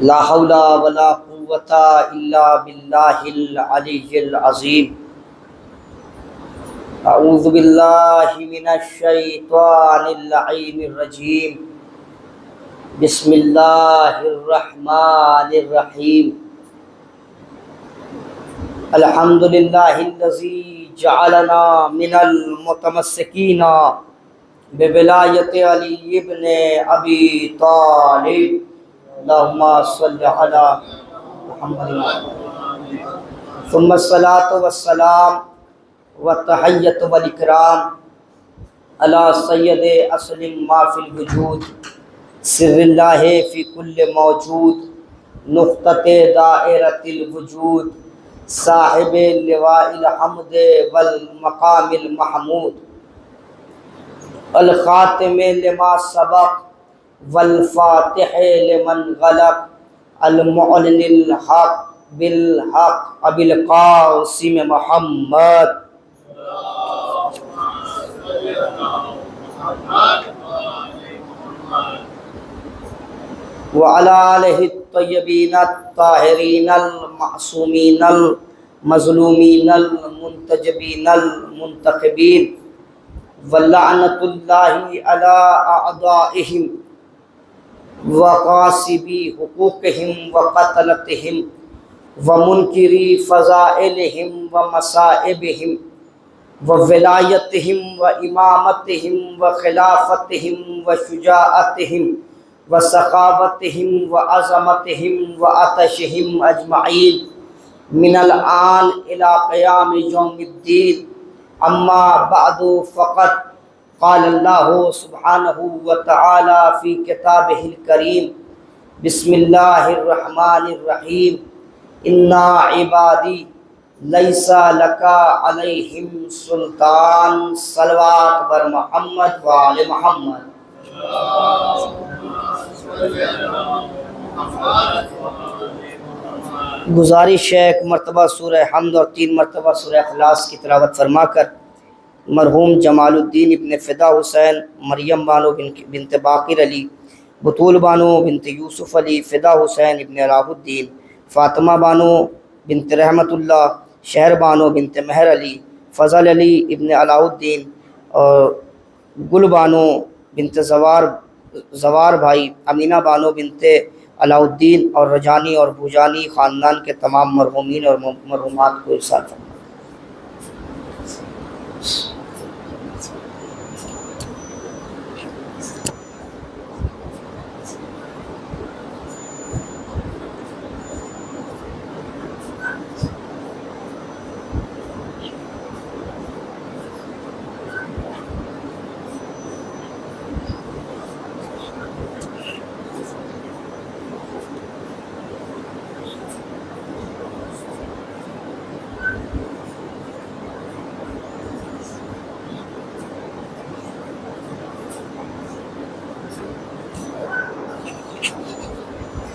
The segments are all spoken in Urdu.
لا حول ولا قوة الا باللہ العلی العظیم۔ اعوذ باللہ من الشیطان اللعین الرجیم۔ بسم اللہ الرحمن الرحیم۔ الحمد للہ الذی جعلنا من المتمسکین بولایت علی ابن ابی طالب۔ اللہم صل علی محمد ثم الصلاة والسلام والتحیۃ والاکرام علی سید اسلم ما فی الوجود، سر اللہ فی کل موجود، نقطۃ دائرۃ الوجود، صاحب لواء الحمد والمقام المحمود، الخاتم لما سبق والفاتح لمن غلق، المعلن الحق بالحق ابی القاسم محمد۔ وعلى آلہ الطیبین الطاہرین المعصومین المظلومین المنتجبین المنتخبین، ولعنۃ اللہ علی اعدائہم وغاصبی حقوقہم وقتلتہم ومنکری فضائلہم ومصائبہم وولایتہم وامامتہم وخلافتہم وشجاعتہم وسخاوتہم وعظمتہم وعطشہم اجمعین من الآن الی قیام یوم الدین۔ اما بعد فقد قال اللہ سبحانہ وتعالی فی کتابہ الکریم، بسم اللہ الرحمن الرحیم، انا عبادی لیس لک علیہم سلطان۔ صلوات بر محمد وآل محمد۔ گزارش ہے ایک مرتبہ سورہ حمد اور 3 مرتبہ سورہ اخلاص کی تلاوت فرما کر مرحوم جمال الدین ابن فدا حسین، مریم بانو بنت باقر علی، بطول بانو بنت یوسف علی، فدا حسین ابن علاء الدین، فاطمہ بانو بنت رحمت اللہ، شہر بانو بنت مہر علی، فضل علی ابن علاء الدین، اور گل بانو بنت زوار بھائی، امینہ بانو بنت علاء الدین، اور رجانی اور بھوجانی خاندان کے تمام مرحومین اور مرحومات کو ارسال فرمائے۔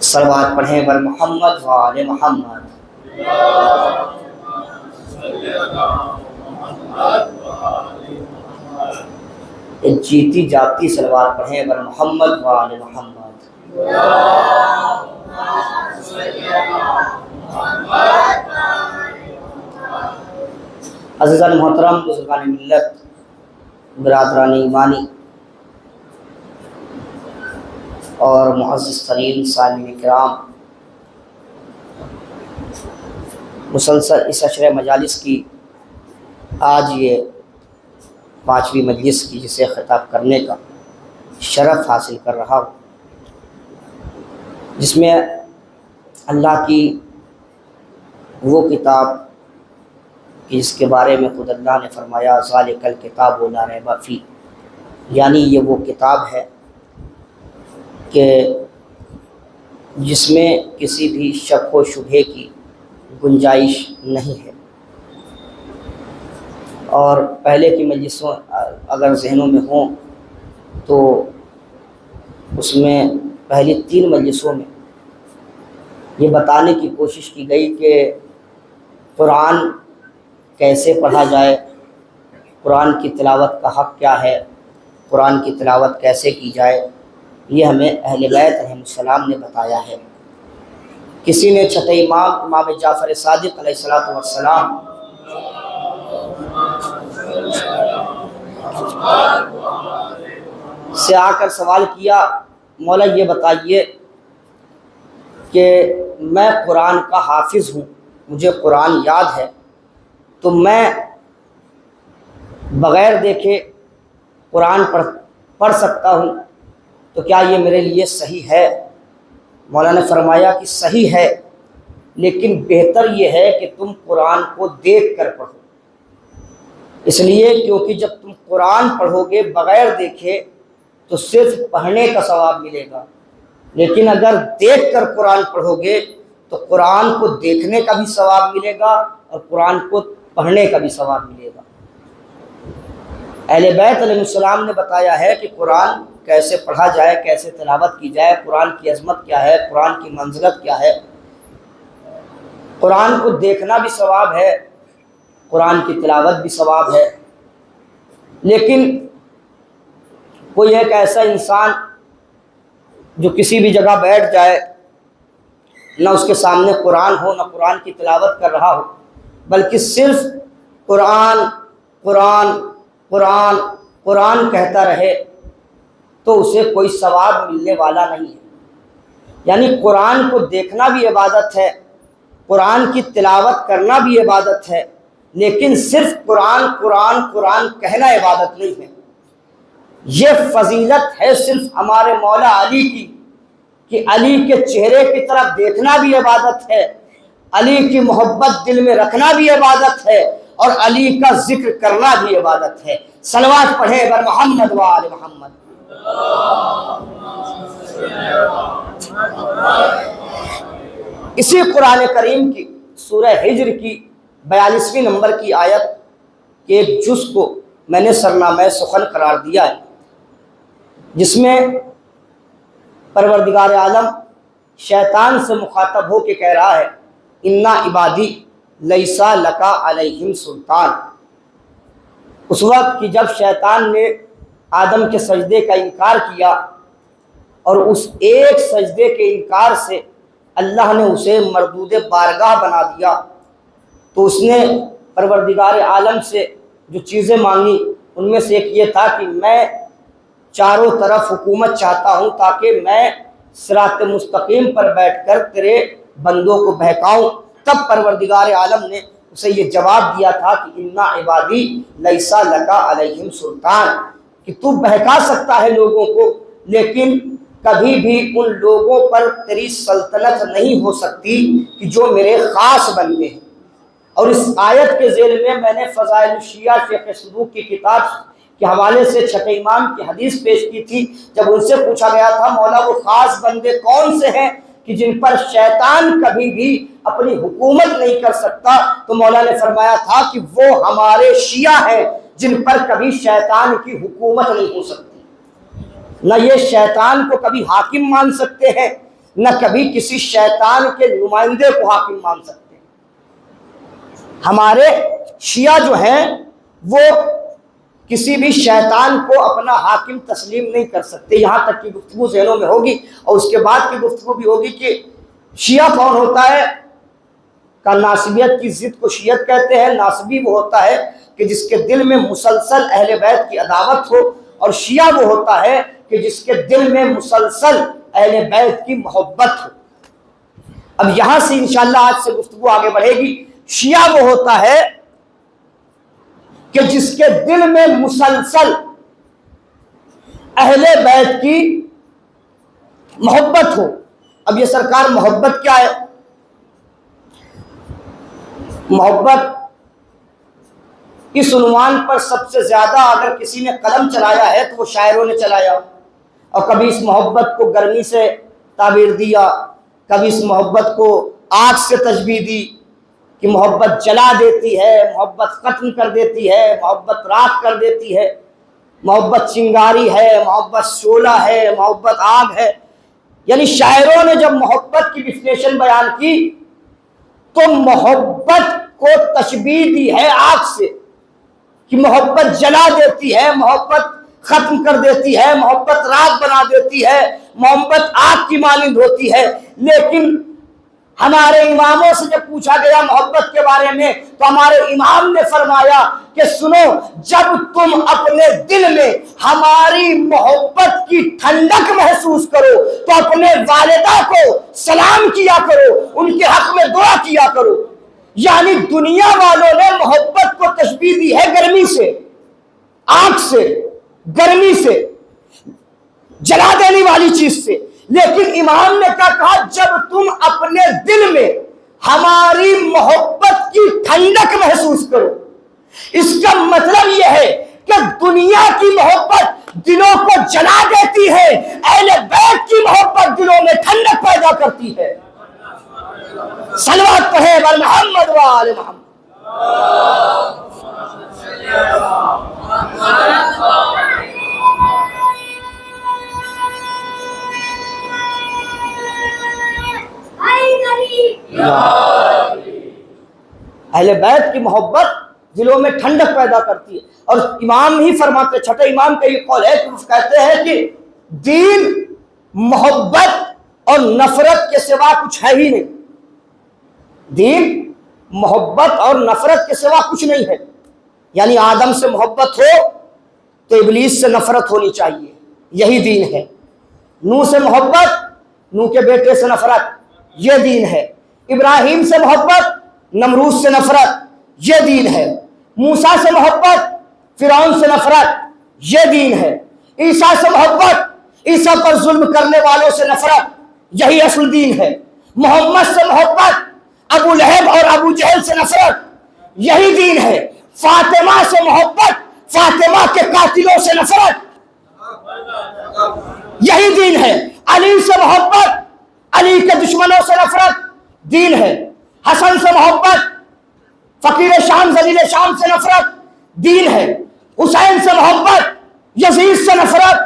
صلوات پڑھیں بر محمد وآل محمد۔ ایک جیتی جاتی صلوات پڑھیں بر محمد وآل محمد۔ عزیزان محترم، بزرگان ملت، برادران ایمانی اور معزز ترین سامعین کرام، مسلسل اس عشرہ مجالس کی آج یہ 5ویں مجلس کی جسے خطاب کرنے کا شرف حاصل کر رہا ہوں، جس میں اللہ کی وہ کتاب کہ جس کے بارے میں خود اللہ نے فرمایا ذالک الکتاب لا ریب فیہ، یعنی یہ وہ کتاب ہے کہ جس میں کسی بھی شک و شبہے کی گنجائش نہیں ہے۔ اور پہلے کی مجلسوں اگر ذہنوں میں ہوں تو اس میں پہلی 3 مجلسوں میں یہ بتانے کی کوشش کی گئی کہ قرآن کیسے پڑھا جائے، قرآن کی تلاوت کا حق کیا ہے، قرآن کی تلاوت کیسے کی جائے، یہ ہمیں اہل بیت علیہم السلام نے بتایا ہے۔ کسی نے چھٹے امام امام جعفر صادق علیہ الصلوۃ والسلام سے آ کر سوال کیا، مولا یہ بتائیے کہ میں قرآن کا حافظ ہوں، مجھے قرآن یاد ہے، تو میں بغیر دیکھے قرآن پڑھ سکتا ہوں، تو کیا یہ میرے لیے صحیح ہے؟ مولا نے فرمایا کہ صحیح ہے، لیکن بہتر یہ ہے کہ تم قرآن کو دیکھ کر پڑھو، اس لیے کیونکہ جب تم قرآن پڑھو گے بغیر دیکھے تو صرف پڑھنے کا ثواب ملے گا، لیکن اگر دیکھ کر قرآن پڑھو گے تو قرآن کو دیکھنے کا بھی ثواب ملے گا اور قرآن کو پڑھنے کا بھی ثواب ملے گا۔ اہل بیت علیہ السلام نے بتایا ہے کہ قرآن کیسے پڑھا جائے، کیسے تلاوت کی جائے، قرآن کی عظمت کیا ہے، قرآن کی منزلت کیا ہے۔ قرآن کو دیکھنا بھی ثواب ہے، قرآن کی تلاوت بھی ثواب ہے، لیکن کوئی ایک ایسا انسان جو کسی بھی جگہ بیٹھ جائے، نہ اس کے سامنے قرآن ہو، نہ قرآن کی تلاوت کر رہا ہو، بلکہ صرف قرآن قرآن قرآن قرآن کہتا رہے، تو اسے کوئی ثواب ملنے والا نہیں ہے۔ یعنی قرآن کو دیکھنا بھی عبادت ہے، قرآن کی تلاوت کرنا بھی عبادت ہے، لیکن صرف قرآن قرآن قرآن کہنا عبادت نہیں ہے۔ یہ فضیلت ہے صرف ہمارے مولا علی کی، کہ علی کے چہرے کی طرف دیکھنا بھی عبادت ہے، علی کی محبت دل میں رکھنا بھی عبادت ہے، اور علی کا ذکر کرنا بھی عبادت ہے۔ صلوات پڑھیں بر محمد و آل محمد۔ اسی قرآن کریم کی سورہ ہجر کی 42ویں نمبر کی آیت کے ایک جز کو میں نے سرنامہ سخن قرار دیا ہے، جس میں پروردگار عالم شیطان سے مخاطب ہو کے کہہ رہا ہے، انا عبادی لیسا لکا علیہم سلطان۔ اس وقت کہ جب شیطان نے آدم کے سجدے کا انکار کیا، اور اس ایک سجدے کے انکار سے اللہ نے اسے مردود بارگاہ بنا دیا، تو اس نے پروردگار عالم سے جو چیزیں مانگی ان میں سے ایک یہ تھا کہ میں چاروں طرف حکومت چاہتا ہوں، تاکہ میں صراط مستقیم پر بیٹھ کر تیرے بندوں کو بہکاؤں۔ تب پروردگار عالم نے اسے یہ جواب دیا تھا کہ انا عبادی لیسا لکا علیہم سلطان، کہ تو بہکا سکتا ہے لوگوں کو، لیکن کبھی بھی ان لوگوں پر تیری سلطنت نہیں ہو سکتی کہ جو میرے خاص بندے ہیں۔ اور اس آیت کے ذیل میں نے فضائل الشیعہ شیخ صدوق کی کتاب کے حوالے سے چھٹے امام کی حدیث پیش کی تھی۔ جب ان سے پوچھا گیا تھا مولا وہ خاص بندے کون سے ہیں کہ جن پر شیطان کبھی بھی اپنی حکومت نہیں کر سکتا، تو مولا نے فرمایا تھا کہ وہ ہمارے شیعہ ہیں جن پر کبھی شیطان کی حکومت نہیں ہو سکتی۔ نہ یہ شیطان کو کبھی حاکم مان سکتے ہیں، نہ کبھی کسی شیطان کے نمائندے کو حاکم مان سکتے ہیں۔ ہمارے شیعہ جو ہیں وہ کسی بھی شیطان کو اپنا حاکم تسلیم نہیں کر سکتے۔ یہاں تک کی گفتگو ذہنوں میں ہوگی، اور اس کے بعد کی گفتگو بھی ہوگی کہ شیعہ کون ہوتا ہے۔ کا ناصبیت کی ضد کو شیعت کہتے ہیں۔ ناصبی وہ ہوتا ہے کہ جس کے دل میں مسلسل اہل بیت کی عداوت ہو، اور شیعہ وہ ہوتا ہے کہ جس کے دل میں مسلسل اہل بیت کی محبت ہو۔ اب یہاں سے انشاءاللہ آج سے گفتگو آگے بڑھے گی۔ شیعہ وہ ہوتا ہے کہ جس کے دل میں مسلسل اہل بیت کی محبت ہو۔ اب یہ سرکار محبت کیا ہے؟ محبت اس عنوان پر سب سے زیادہ اگر کسی نے قلم چلایا ہے تو وہ شاعروں نے چلایا، اور کبھی اس محبت کو گرمی سے تعبیر دیا، کبھی اس محبت کو آگ سے تشبیہ دی کہ محبت جلا دیتی ہے، محبت ختم کر دیتی ہے، محبت راکھ کر دیتی ہے، محبت چنگاری ہے، محبت شعلہ ہے، محبت آگ ہے۔ یعنی شاعروں نے جب محبت کی ڈیفینیشن بیان کی تو محبت کو تشبیہ دی ہے آگ سے، کہ محبت جلا دیتی ہے، محبت ختم کر دیتی ہے، محبت راکھ بنا دیتی ہے، محبت آگ کی مانند ہوتی ہے۔ لیکن ہمارے اماموں سے جب پوچھا گیا محبت کے بارے میں تو ہمارے امام نے فرمایا کہ سنو، جب تم اپنے دل میں ہماری محبت کی ٹھنڈک محسوس کرو تو اپنے والدہ کو سلام کیا کرو، ان کے حق میں دعا کیا کرو۔ یعنی دنیا والوں نے محبت کو تشبیہ دی ہے گرمی سے، آگ سے، گرمی سے، جلا دینے والی چیز سے، لیکن امام نے کیا کہا؟ جب تم اپنے دل میں ہماری محبت کی ٹھنڈک محسوس کرو۔ اس کا مطلب یہ ہے کہ دنیا کی محبت دلوں کو جلا دیتی ہے، اہل بیت کی محبت دلوں میں ٹھنڈک پیدا کرتی ہے۔ صلوات پڑھے بر محمد و آل محمد۔ اہل بیت کی محبت دلوں میں ٹھنڈک پیدا کرتی ہے، اور امام ہی فرماتے، چھٹے امام کا یہ قول ہے کہ کہتے ہیں کہ دین محبت اور نفرت کے سوا کچھ ہے ہی نہیں۔ دین محبت اور نفرت کے سوا کچھ نہیں ہے۔ یعنی آدم سے محبت ہو تو ابلیس سے نفرت ہونی چاہیے، یہی دین ہے۔ نوح سے محبت، نوح کے بیٹے سے نفرت، یہ دین ہے۔ ابراہیم سے محبت، نمرود سے نفرت، یہ دین ہے۔ موسیٰ سے محبت، فرعون سے نفرت، یہ دین ہے۔ عیسیٰ سے محبت، عیسیٰ پر ظلم کرنے والوں سے نفرت، یہی اصل دین ہے۔ محمد سے محبت، ابو لہب اور ابو جہل سے نفرت، یہی دین ہے۔ فاطمہ سے محبت، فاطمہ کے قاتلوں سے نفرت، یہی دین ہے۔ علی سے محبت، علی کے دشمنوں سے نفرت، دین ہے۔ حسن سے محبت، فقیر شام ذلیل شام سے نفرت، دین ہے۔ حسین سے محبت، یزید سے نفرت،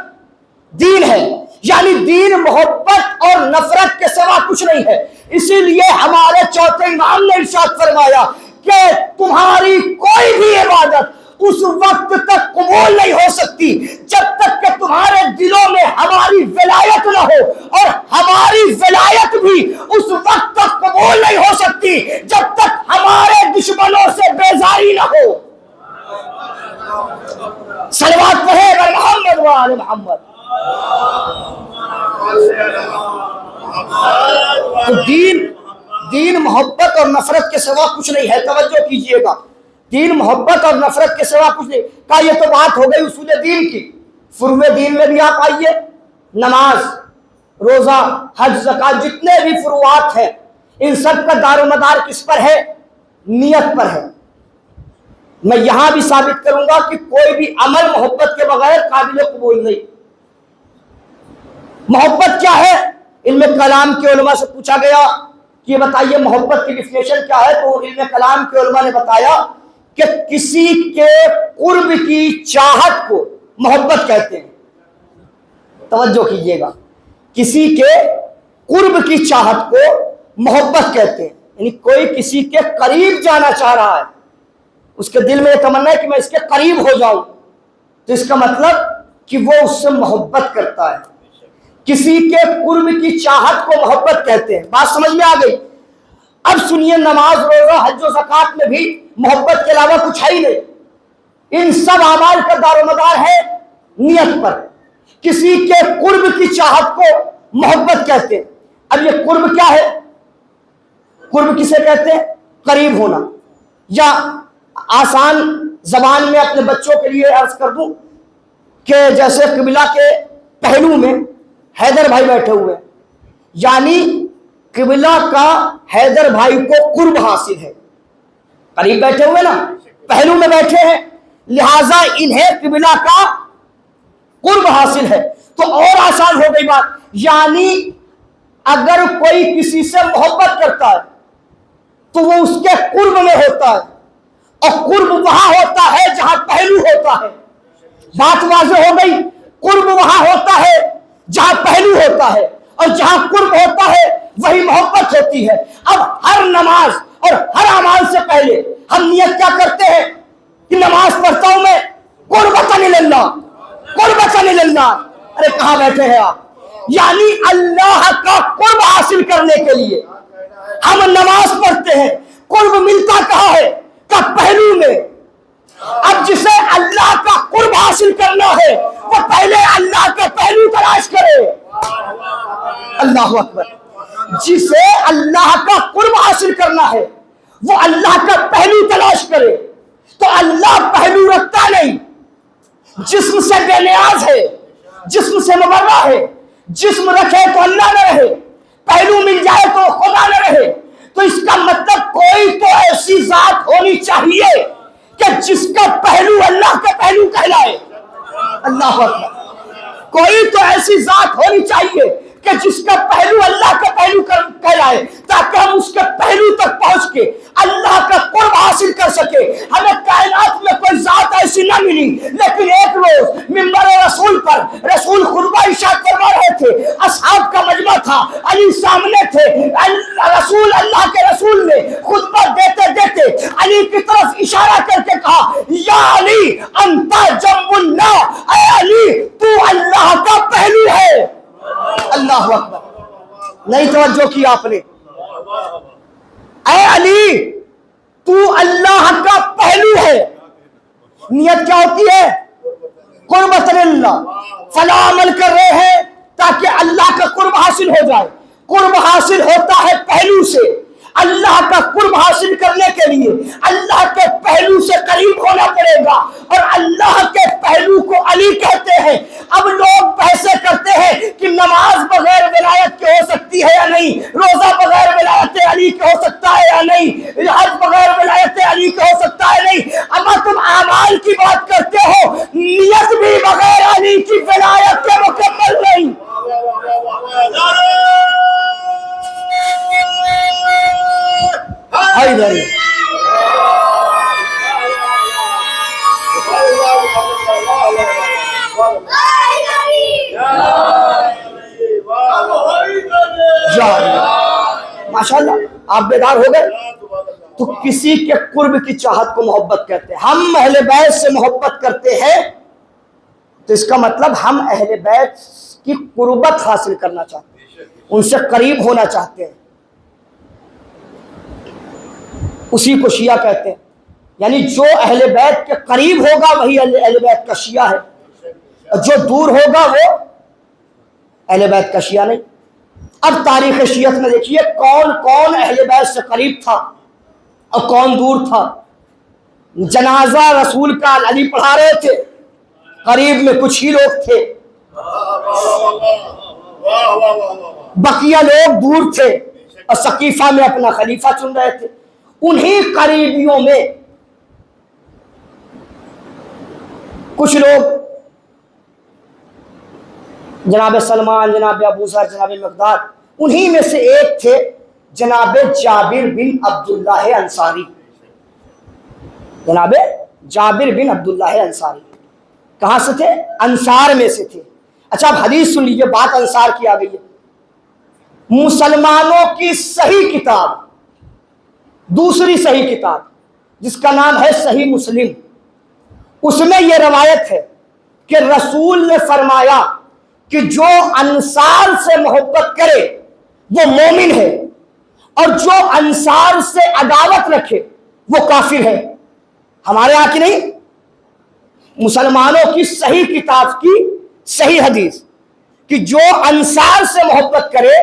دین ہے۔ یعنی دین محبت اور نفرت کے سوا کچھ نہیں ہے۔ اسی لیے ہمارے چوتھے امام نے ارشاد فرمایا کہ تمہاری کوئی بھی عبادت اس وقت تک قبول نہیں ہو سکتی جب تک کہ تمہارے دلوں میں ہماری ولایت نہ ہو، اور ہماری ولایت بھی اس وقت تک قبول نہیں ہو سکتی جب تک ہمارے دشمنوں سے بیزاری نہ ہو۔ صلوات پڑھے بر محمد و آل محمد۔ تو دین محبت اور نفرت کے سوا کچھ نہیں ہے۔ توجہ کیجئے گا، دین محبت اور نفرت کے سوا کچھ نہیں۔ کہا یہ تو بات ہو گئی اصول دین کی۔ فروع دین میں بھی آپ آئیے، نماز، روزہ، حج، زکوٰۃ، جتنے بھی فروعات ہیں ان سب کا دار و مدار کس پر ہے؟ نیت پر ہے۔ میں یہاں بھی ثابت کروں گا کہ کوئی بھی عمل محبت کے بغیر قابل قبول نہیں۔ محبت کیا ہے؟ علم کلام کے علماء سے پوچھا گیا کہ یہ بتائیے محبت کی ڈیفینیشن کیا ہے، تو علم کلام کے علماء نے بتایا کہ کسی کے قرب کی چاہت کو محبت کہتے ہیں۔ توجہ کیجئے گا، کسی کے قرب کی چاہت کو محبت کہتے ہیں۔ یعنی کوئی کسی کے قریب جانا چاہ رہا ہے، اس کے دل میں یہ تمنا ہے کہ میں اس کے قریب ہو جاؤں، تو اس کا مطلب کہ وہ اس سے محبت کرتا ہے۔ کسی کے قرب کی چاہت کو محبت کہتے ہیں۔ بات سمجھ میں آ گئی؟ اب سنیے، نماز، روزہ، حج و زکوٰۃ میں بھی محبت کے علاوہ کچھ ہے ہی نہیں۔ ان سب اعمال کا دار و مدار ہے نیت پر۔ کسی کے قرب کی چاہت کو محبت کہتے ہیں۔ اب یہ قرب کیا ہے؟ قرب کسے کہتے ہیں؟ قریب ہونا۔ یا آسان زبان میں اپنے بچوں کے لیے عرض کر دوں کہ جیسے قبلہ کے پہلو میں حیدر بھائی بیٹھے ہوئے، یعنی قبلہ کا حیدر بھائی کو قرب حاصل ہے۔ قریب بیٹھے ہوئے نا، پہلو میں بیٹھے ہیں، لہذا انہیں قبلہ کا قرب حاصل ہے۔ تو اور آسان ہو گئی بات، یعنی اگر کوئی کسی سے محبت کرتا ہے تو وہ اس کے قرب میں ہوتا ہے، اور قرب وہاں ہوتا ہے جہاں پہلو ہوتا ہے۔ بات واضح ہو گئی؟ قرب وہاں ہوتا ہے جہاں پہلو ہوتا ہے، اور جہاں قرب ہوتا ہے وہی محبت ہوتی ہے۔ اب ہر نماز اور ہر اعمال سے پہلے ہم نیت کیا کرتے ہیں کہ نماز پڑھتا ہوں میں قربتاً للہ، قربتاً للہ۔ ارے کہاں بیٹھے ہیں آپ؟ یعنی اللہ کا قرب حاصل کرنے کے لیے، ہم نماز پڑھتے ہیں، قرب ملتا کہاں ہے؟ کہ پہلو میں۔ اب جسے اللہ کا قرب حاصل کرنا ہے وہ پہلے اللہ کا پہلو تلاش کرے۔ اللہ اکبر۔ جسے اللہ کا قرب حاصل کرنا ہے وہ اللہ کا پہلو تلاش کرے۔ تو اللہ پہلو رکھتا نہیں، جسم سے بے نیاز ہے، جسم سے مبرہ ہے۔ جسم رکھے تو اللہ نہ رہے، پہلو مل جائے تو خدا نہ رہے۔ تو اس کا مطلب کوئی تو ایسی ذات ہونی چاہیے کہ جس کا پہلو اللہ کا پہلو کہلائے۔ اللہ اکبر۔ کوئی تو ایسی ذات ہونی چاہیے کہ جس کا پہلو اللہ کا پہلو کہلائے، تاکہ ہم اس کے پہلو تک پہنچ کے اللہ کا قرب حاصل کر سکے۔ ہمیں کائنات میں کوئی ذات ایسی نہ ملی، لیکن ایک روز منبر رسول پر رسول خطبہ ارشاد فرما رہے تھے، اصحاب کا مجمع تھا، علی سامنے تھے، رسول اللہ کے رسول نے خطبہ دیتے دیتے علی کی طرف اشارہ کر کے کہا، یا علی انت جنب اللہ، اے علی تو اللہ کا پہلو ہے۔ اللہ اکبر۔ نہیں توجہ کی آپ نے؟ اے علی تو اللہ کا پہلو ہے۔ نیت کیا ہوتی ہے؟ قربت اللہ۔ فلا عمل کر رہے ہیں تاکہ اللہ کا قرب حاصل ہو جائے۔ قرب حاصل ہوتا ہے پہلو سے۔ اللہ کا قرب حاصل کرنے کے لیے اللہ کے پہلو سے قریب ہونا پڑے گا، اور اللہ کے پہلو کو علی کہتے ہیں۔ اب لوگ بحثیں کرتے ہیں کہ نماز بغیر ولایت کے ہو سکتی ہے یا نہیں، روزہ بغیر ولایت علی کے ہو سکتا ہے یا نہیں، حج بغیر ولایت علی کے ہو سکتا ہے نہیں۔ اما تم اعمال کی بات کرتے ہو، نیت بھی بغیر علی کی ولایت کے مکمل نہیں۔ ماشاءاللہ آپ بیدار ہو گئے؟ تو کسی کے قرب کی چاہت کو محبت کہتے ہیں۔ ہم اہل بیت سے محبت کرتے ہیں تو اس کا مطلب ہم اہل بیت کی قربت حاصل کرنا چاہتے ہیں، ان سے قریب ہونا چاہتے ہیں۔ اسی کو شیعہ کہتے ہیں، یعنی جو اہل بیت کے قریب ہوگا وہی اہل بیت کا شیعہ ہے، اور جو دور ہوگا وہ اہل بیت کا شیعہ نہیں۔ اب تاریخ شیعت میں دیکھیے کون کون اہل بیت سے قریب تھا اور کون دور تھا۔ جنازہ رسول کا علی پڑھا رہے تھے، قریب میں کچھ ہی لوگ تھے، بقیہ لوگ دور تھے، اور سقیفہ میں اپنا خلیفہ چن رہے تھے۔ انہی قریبیوں میں کچھ لوگ جناب سلمان، جناب ابو ذر، جناب مقداد، انہی میں سے ایک تھے جناب جابر بن عبداللہ انصاری۔ جناب جابر بن عبداللہ انصاری کہاں سے تھے؟ انصار میں سے تھے۔ اچھا اب حدیث سن لیجیے، بات انصار کی آ گئی ہے۔ مسلمانوں کی صحیح کتاب، دوسری صحیح کتاب جس کا نام ہے صحیح مسلم، اس میں یہ روایت ہے کہ رسول نے فرمایا کہ جو انصار سے محبت کرے وہ مومن ہے، اور جو انصار سے عداوت رکھے وہ کافر ہے۔ ہمارے یہاں کی نہیں، مسلمانوں کی صحیح کتاب کی صحیح حدیث کہ جو انصار سے محبت کرے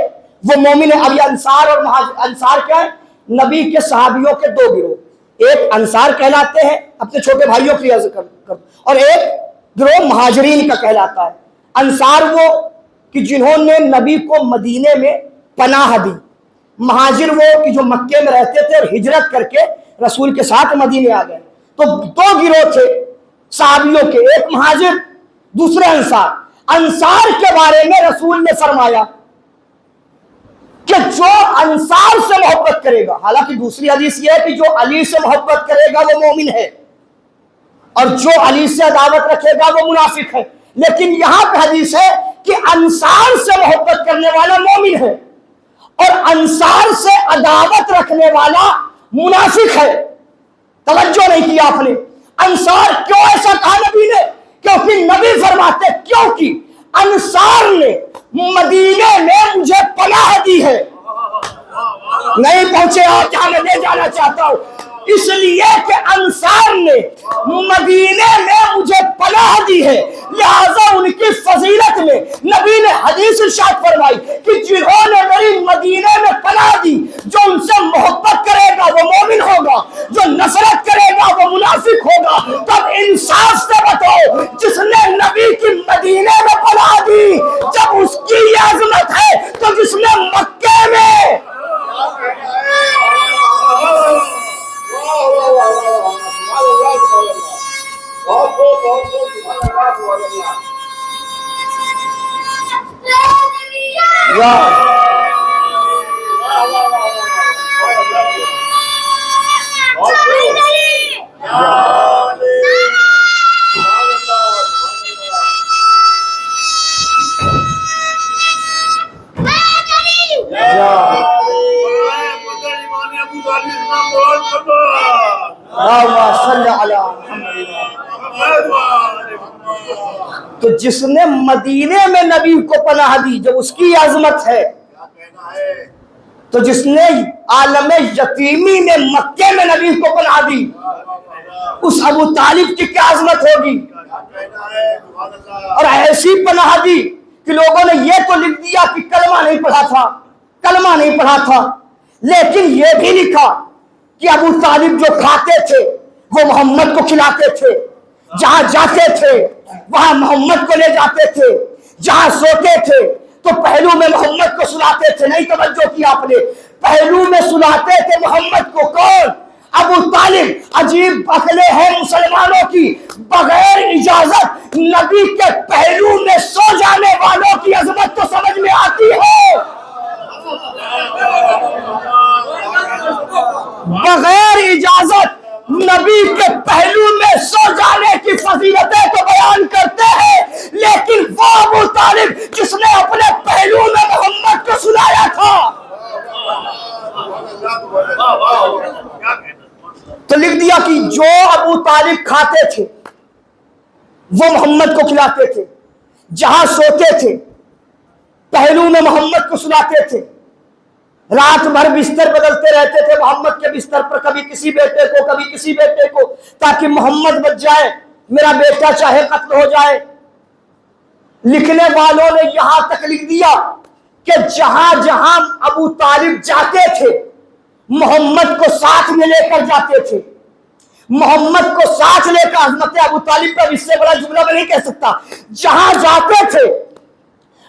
وہ مومن ہے۔ اب یہ انصار اور انصار کیا ہے؟ نبی کے صحابیوں کے دو گروہ، ایک انصار کہلاتے ہیں، اپنے چھوٹے بھائیوں کی عزت کر، اور ایک گروہ مہاجرین کا کہلاتا ہے۔ انصار وہ کہ جنہوں نے نبی کو مدینے میں پناہ دی، مہاجر وہ کہ جو مکے میں رہتے تھے اور ہجرت کر کے رسول کے ساتھ مدینے آ گئے۔ تو دو گروہ تھے صحابیوں کے، ایک مہاجر دوسرے انصار۔ انصار کے بارے میں رسول نے فرمایا کہ جو انصار سے محبت کرے گا، حالانکہ دوسری حدیث یہ ہے کہ جو علی سے محبت کرے گا وہ مومن ہے، اور جو علی سے عداوت رکھے گا وہ منافق ہے، لیکن یہاں پہ حدیث ہے کہ انصار سے محبت کرنے والا مومن ہے اور انصار سے عداوت رکھنے والا منافق ہے۔ توجہ نہیں کیا آپ نے؟ انصار کیوں ایسا کہا نبی نے؟ کیونکہ نبی فرماتے کیونکہ انصار نے مدینے میں مجھے پناہ دی ہے۔ نہیں پہنچے آپ جہاں میں لے جانا چاہتا ہوں، اس لیے کہ انصار نے مدینے میں مجھے پناہ دی ہے، لہذا ان کی فضیلت میں نبی نے حدیث ارشاد فرمائی کہ جنہوں نے میری مدینے میں پناہ دی، جو ان سے محبت کرے گا وہ مومن ہوگا، جو نفرت کرے گا وہ منافق ہوگا۔ تب انصاف سے بتاؤ، جس نے نبی کی مدینے میں پناہ دی جب اس کی یہ عظمت ہے، تو جس نے مکے میں تو جس نے مدینے میں نبی کو پناہ دی جب اس کی عظمت ہے، تو جس نے عالم یتیمی میں مکے میں نبی کو پناہ دی، اس ابو طالب کی کیا عظمت ہوگی؟ اور ایسی پناہ دی کہ لوگوں نے یہ تو لکھ دیا کہ کلمہ نہیں پڑھا تھا، لیکن یہ بھی لکھا کہ ابو طالب جو کھاتے تھے وہ محمد کو کھلاتے تھے، جہاں جاتے تھے وہاں محمد کو لے جاتے تھے، جہاں سوتے تھے تو پہلو میں محمد کو سلاتے تھے۔ نہیں توجہ کی آپ نے، پہلو میں سلاتے تھے محمد کو۔ کون؟ ابو طالب۔ عجیب عقلیں ہیں مسلمانوں کی، بغیر اجازت نبی کے پہلو میں سو جانے والوں کی عظمت تو سمجھ میں آتی ہے، بغیر اجازت نبی کے پہلو میں سو جانے کی فضیلتیں تو بیان کرتے ہیں، لیکن وہ ابو طالب جس نے اپنے پہلو میں محمد کو سلایا تھا، تو لکھ دیا کہ جو ابو طالب کھاتے تھے وہ محمد کو کھلاتے تھے، جہاں سوتے تھے پہلو میں محمد کو سلاتے تھے، رات بھر بستر بدلتے رہتے تھے محمد کے بستر پر، کبھی کسی بیٹے کو کبھی کسی بیٹے کو، تاکہ محمد بچ جائے، میرا بیٹا چاہے قتل ہو جائے۔ لکھنے والوں نے یہاں تک لکھ دیا کہ جہاں جہاں ابو طالب جاتے تھے محمد کو ساتھ میں لے کر جاتے تھے، محمد کو ساتھ لے کر، عظمت ابو طالب کا اس سے بڑا جملہ میں نہیں کہہ سکتا، جہاں جاتے تھے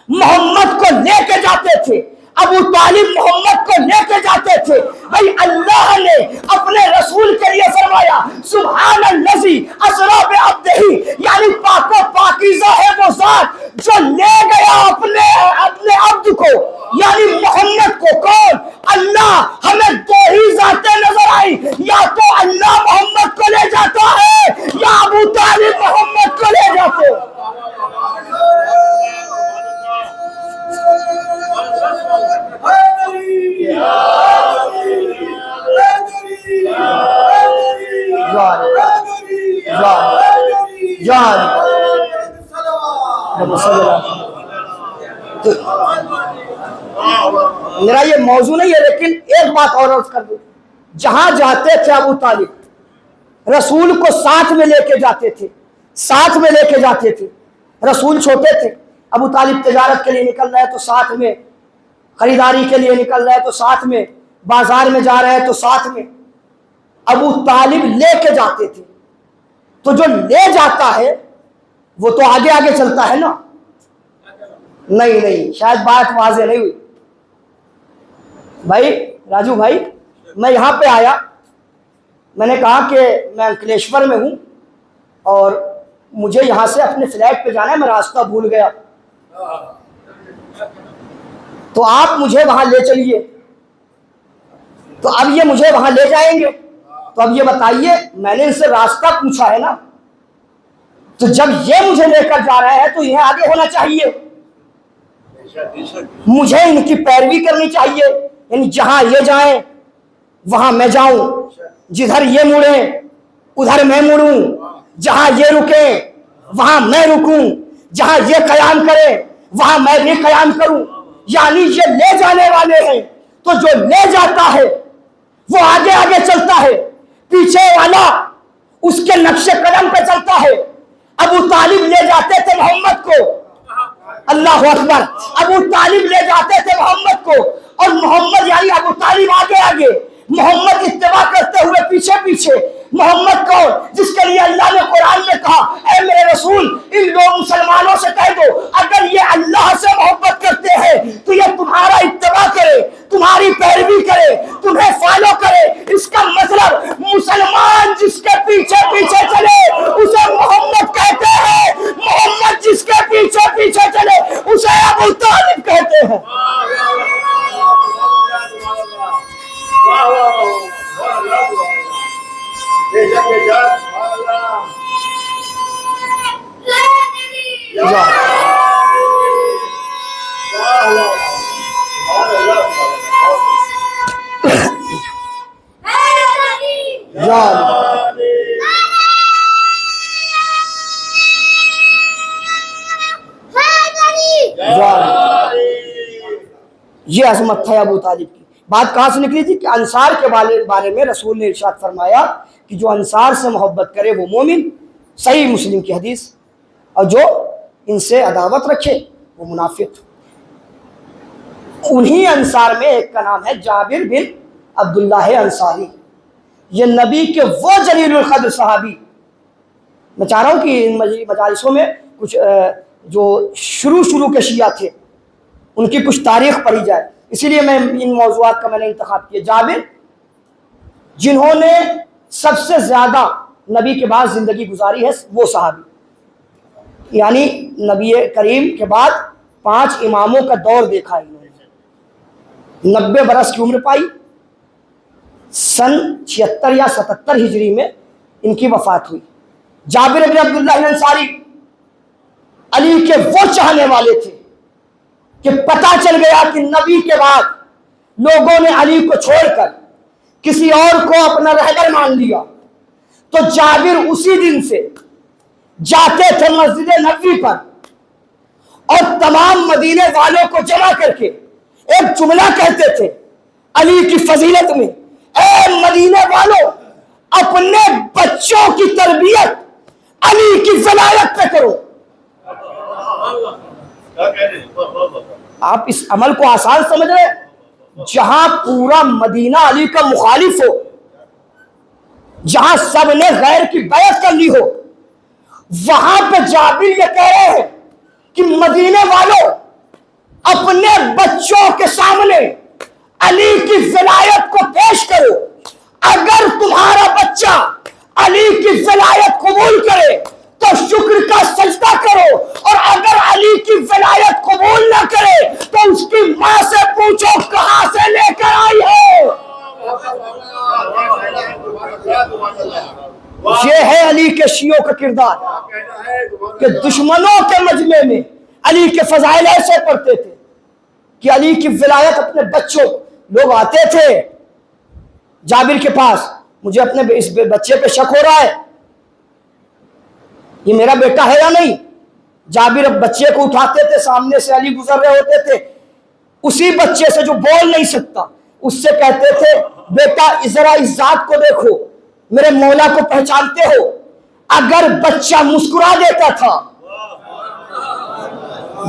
محمد کو لے کے جاتے تھے، ابو طالب محمد کو لے کے جاتے تھے۔ بھائی اللہ نے اپنے رسول کے لیے فرمایا سبحان الذی اسری بعبدہ، یعنی پاک و پاکیزہ ہے وہ ذات جو لے گیا اپنے عبد کو، یعنی محمد کو۔ کون؟ اللہ۔ ہمیں دو ہی ذاتیں نظر آئی، یا تو اللہ محمد کو لے جاتا ہے یا ابو طالب محمد کو لے جاتے۔ میرا یہ موضوع نہیں ہے، لیکن ایک بات اور عرض کر دوں، جہاں جاتے تھے ابو طالب رسول کو ساتھ میں لے کے جاتے تھے، ساتھ میں لے کے جاتے تھے۔ رسول چھوٹے تھے، ابو طالب تجارت کے لیے نکل رہے تو ساتھ میں، خریداری کے لیے نکل رہے تو ساتھ میں، بازار میں جا رہے تو ساتھ میں، ابو طالب لے کے جاتے تھے۔ تو جو لے جاتا ہے وہ تو آگے آگے چلتا ہے نا۔ نہیں شاید بات واضح نہیں ہوئی۔ بھائی راجو بھائی، میں یہاں پہ آیا، میں نے کہا کہ میں انکلیشور میں ہوں اور مجھے یہاں سے اپنے فلیٹ پہ جانا ہے، میں راستہ بھول گیا، تو آپ مجھے وہاں لے چلیے۔ تو اب یہ مجھے وہاں لے جائیں گے، تو اب یہ بتائیے، میں نے ان سے راستہ پوچھا ہے نا، تو جب یہ مجھے لے کر جا رہے ہیں تو یہ آگے ہونا چاہیے، مجھے ان کی پیروی کرنی چاہیے، یعنی جہاں یہ جائیں وہاں میں جاؤں، جدھر یہ مڑیں ادھر میں مڑوں، جہاں یہ رکیں وہاں میں رکوں، جہاں یہ قیام کریں وہاں میں بھی قیام کروں، یعنی یہ لے جانے والے ہیں۔ تو تو جو لے جاتا ہے وہ آگے آگے چلتا ہے، پیچھے والا اس کے نقش قدم پہ چلتا ہے۔ ابو طالب لے جاتے تھے محمد کو، اللہ اکبر، ابو طالب لے جاتے تھے محمد کو، اور محمد یعنی ابو طالب آگے آگے، محمد اتباع کرتے ہوئے پیچھے پیچھے۔ محمد کو جس کے لیے اللہ نے قرآن میں کہا اے میرے رسول ان لوگ مسلمانوں سے کہہ دو اگر یہ اللہ سے محبت کرتے ہیں تو یہ تمہارا اتباع کرے، تمہاری پیروی کرے، تمہیں فالو کرے۔ اس کا مطلب مسلمان جس کے پیچھے پیچھے چلے اسے محمد کہتے ہیں، محمد جس کے پیچھے پیچھے چلے اسے ابو طالب کہتے ہیں۔ یہ عظمت ہے ابو طالب کی۔ بات کہاں سے نکلی تھی کہ انصار کے بارے میں رسول نے ارشاد فرمایا کہ جو انصار سے محبت کرے وہ مومن، صحیح مسلم کی حدیث، اور جو ان سے عداوت رکھے وہ منافق۔ انہی انصار میں ایک کا نام ہے جابر بن عبداللہ انصاری۔ یہ نبی کے وہ جلیل القدر صحابی، میں چاہ رہا ہوں کہ ان مجالسوں میں کچھ جو شروع کے شیعہ تھے ان کی کچھ تاریخ پڑھی جائے، اسی لیے میں ان موضوعات کا میں نے انتخاب کیا۔ جابر جنہوں نے سب سے زیادہ نبی کے بعد زندگی گزاری ہے وہ صحابی، یعنی نبی کریم کے بعد 5 اماموں کا دور دیکھا انہوں نے، 90 برس کی عمر پائی، سن 76 یا 77 ہجری میں ان کی وفات ہوئی۔ جابر بن عبداللہ انصاری علی کے وہ چاہنے والے تھے کہ پتہ چل گیا کہ نبی کے بعد لوگوں نے علی کو چھوڑ کر کسی اور کو اپنا رہبر مان لیا، تو جابر اسی دن سے جاتے تھے مسجد نبوی پر اور تمام مدینے والوں کو جمع کر کے ایک جملہ کہتے تھے علی کی فضیلت میں، اے مدینے والوں اپنے بچوں کی تربیت علی کی ولایت پہ کرو۔ آپ اس عمل کو آسان سمجھ رہے ہیں؟ جہاں پورا مدینہ علی کا مخالف ہو، جہاں سب نے غیر کی بیعت کر لی ہو، وہاں پہ جابر یہ کہہ رہے ہیں کہ مدینے والوں اپنے بچوں کے سامنے علی کی ولایت کو پیش کرو۔ اگر تمہارا بچہ علی کی ولایت قبول کرے تو شکر کا سجدہ کرو، اور اگر علی کی ولایت قبول نہ کرے تو اس کی ماں سے پوچھو کہاں سے لے کر آئی ہے۔ یہ ہے علی کے شیعوں کا کردار کہ دشمنوں کے مجمع میں علی کے فضائل ایسے پڑھتے تھے کہ علی کی ولایت اپنے بچوں، لوگ آتے تھے جابر کے پاس، مجھے اپنے اس بچے پہ شک ہو رہا ہے، یہ میرا بیٹا ہے یا نہیں۔ جابر اب بچے کو اٹھاتے تھے، سامنے سے علی گزر رہے ہوتے تھے، اسی بچے سے جو بول نہیں سکتا اس سے کہتے تھے بیٹا ذرا اس ذات کو دیکھو، میرے مولا کو پہچانتے ہو؟ اگر بچہ مسکرا دیتا تھا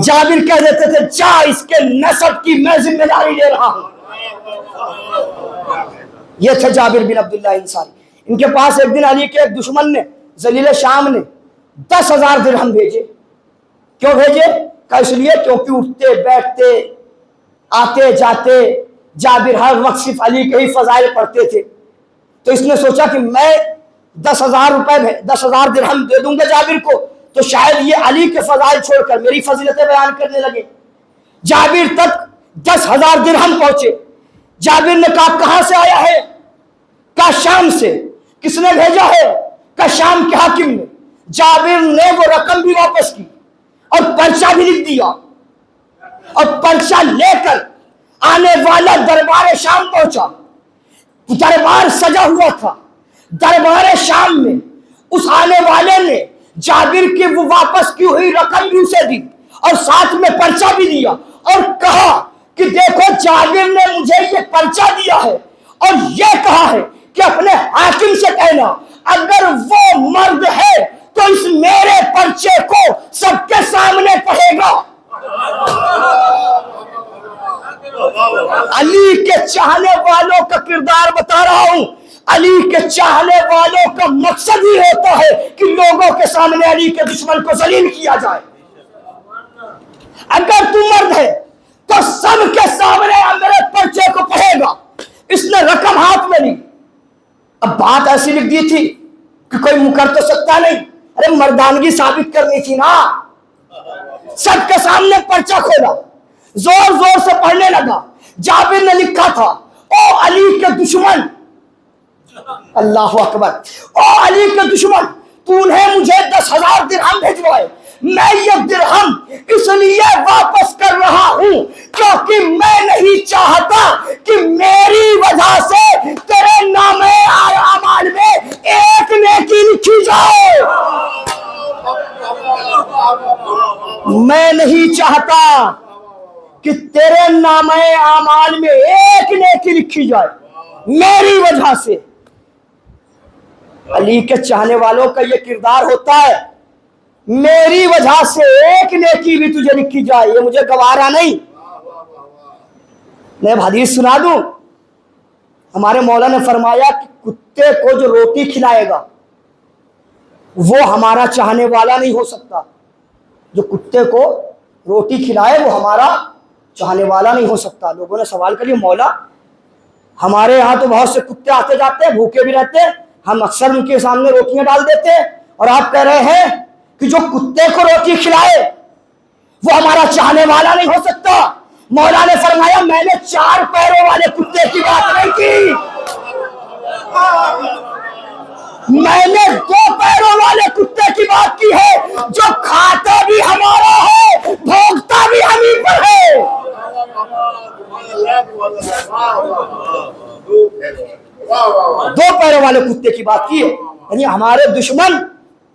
جابر کہہ دیتے تھے جا اس کے نسب کی میں ذمہ داری لے رہا ہوں۔ یہ تھے جابر بن عبداللہ انصاری۔ ان کے پاس ایک دن علی کے ایک دشمن نے، ذلیل شام نے 10,000 درہم بھیجے۔ کیوں بھیجے؟ کہ اس لیے کیونکہ اٹھتے بیٹھتے آتے جاتے جابر ہر وقت صرف علی کے ہی فضائل پڑھتے تھے، تو اس نے سوچا کہ میں 10,000 درہم دے دوں گا جابر کو تو شاید یہ علی کے فضائل چھوڑ کر میری فضیلتیں بیان کرنے لگے۔ جابر تک 10,000 درہم پہنچے۔ جابر نے کہا کہاں سے آیا ہے؟ کہا شام سے۔ کس نے بھیجا ہے؟ کہا شام کے حاکم نے۔ جابر نے وہ رقم بھی واپس کی اور پرچہ بھی لکھ دیا، اور پرچہ لے کر آنے والا دربار شام پہنچا۔ دربار سجا ہوا تھا۔ دربار شام میں اس آنے والے نے جابر کی وہ واپس کی ہوئی رقم بھی اسے دی اور ساتھ میں پرچہ بھی دیا اور کہا کہ دیکھو جابر نے مجھے یہ پرچہ دیا ہے اور یہ کہا ہے کہ اپنے حاکم سے کہنا اگر وہ مرد ہے تو اس میرے پرچے کو سب کے سامنے پڑھے گا۔ علی کے چاہنے والوں کا کردار بتا رہا ہوں، علی کے چاہنے والوں کا مقصد ہی ہوتا ہے کہ لوگوں کے سامنے علی کے دشمن کو ذلیل کیا جائے۔ اگر تو مرد ہے تو سب کے سامنے میرے پرچے کو پڑھے گا۔ اس نے رقم ہاتھ میں لی، اب بات ایسی لکھ دی تھی کہ کوئی مکر تو سکتا نہیں، ارے مردانگی ثابت کرنی تھی نا۔ سب کے سامنے پرچہ کھولا، زور زور سے پڑھنے لگا۔ جابر نے لکھا تھا او علی کے دشمن، اللہ اکبر، او علی کے دشمن تو انہیں مجھے 10,000 درہم بھیجوائے، میں یہ درہم اس لیے واپس کر رہا ہوں کیونکہ میں نہیں چاہتا کہ میری وجہ سے تیرے نامے اعمال میں ایک نیکی لکھی جائے۔ میں نہیں چاہتا کہ تیرے نامے اعمال میں ایک نیکی لکھی جائے میری وجہ سے۔ علی کے چاہنے والوں کا یہ کردار ہوتا ہے، میری وجہ سے ایک نیکی بھی تجھے لکھی جائے یہ مجھے گوارا نہیں۔ میں حدیث سنا دوں، ہمارے مولا نے فرمایا کہ کتے کو جو روٹی کھلائے گا وہ ہمارا چاہنے والا نہیں ہو سکتا، جو کتے کو روٹی کھلائے وہ ہمارا چاہنے والا نہیں ہو سکتا۔ لوگوں نے سوال کر لیا مولا ہمارے یہاں تو بہت سے کتے آتے جاتے ہیں، بھوکے بھی رہتے ہیں، ہم اکثر ان کے سامنے روٹیاں ڈال دیتے ہیں، اور آپ کہہ رہے ہیں کہ جو کتے کو روٹی کھلائے وہ ہمارا چاہنے والا نہیں ہو سکتا۔ مولا نے فرمایا میں نے 4 پیروں والے کتے کی بات نہیں کی، میں نے 2 پیروں والے کتے کی بات کی ہے جو کھاتا بھی ہمارا ہے بھونکتا بھی ہمیں پر ہے۔ 2 پیروں والے کتے کی بات کی ہے، یعنی ہمارے دشمن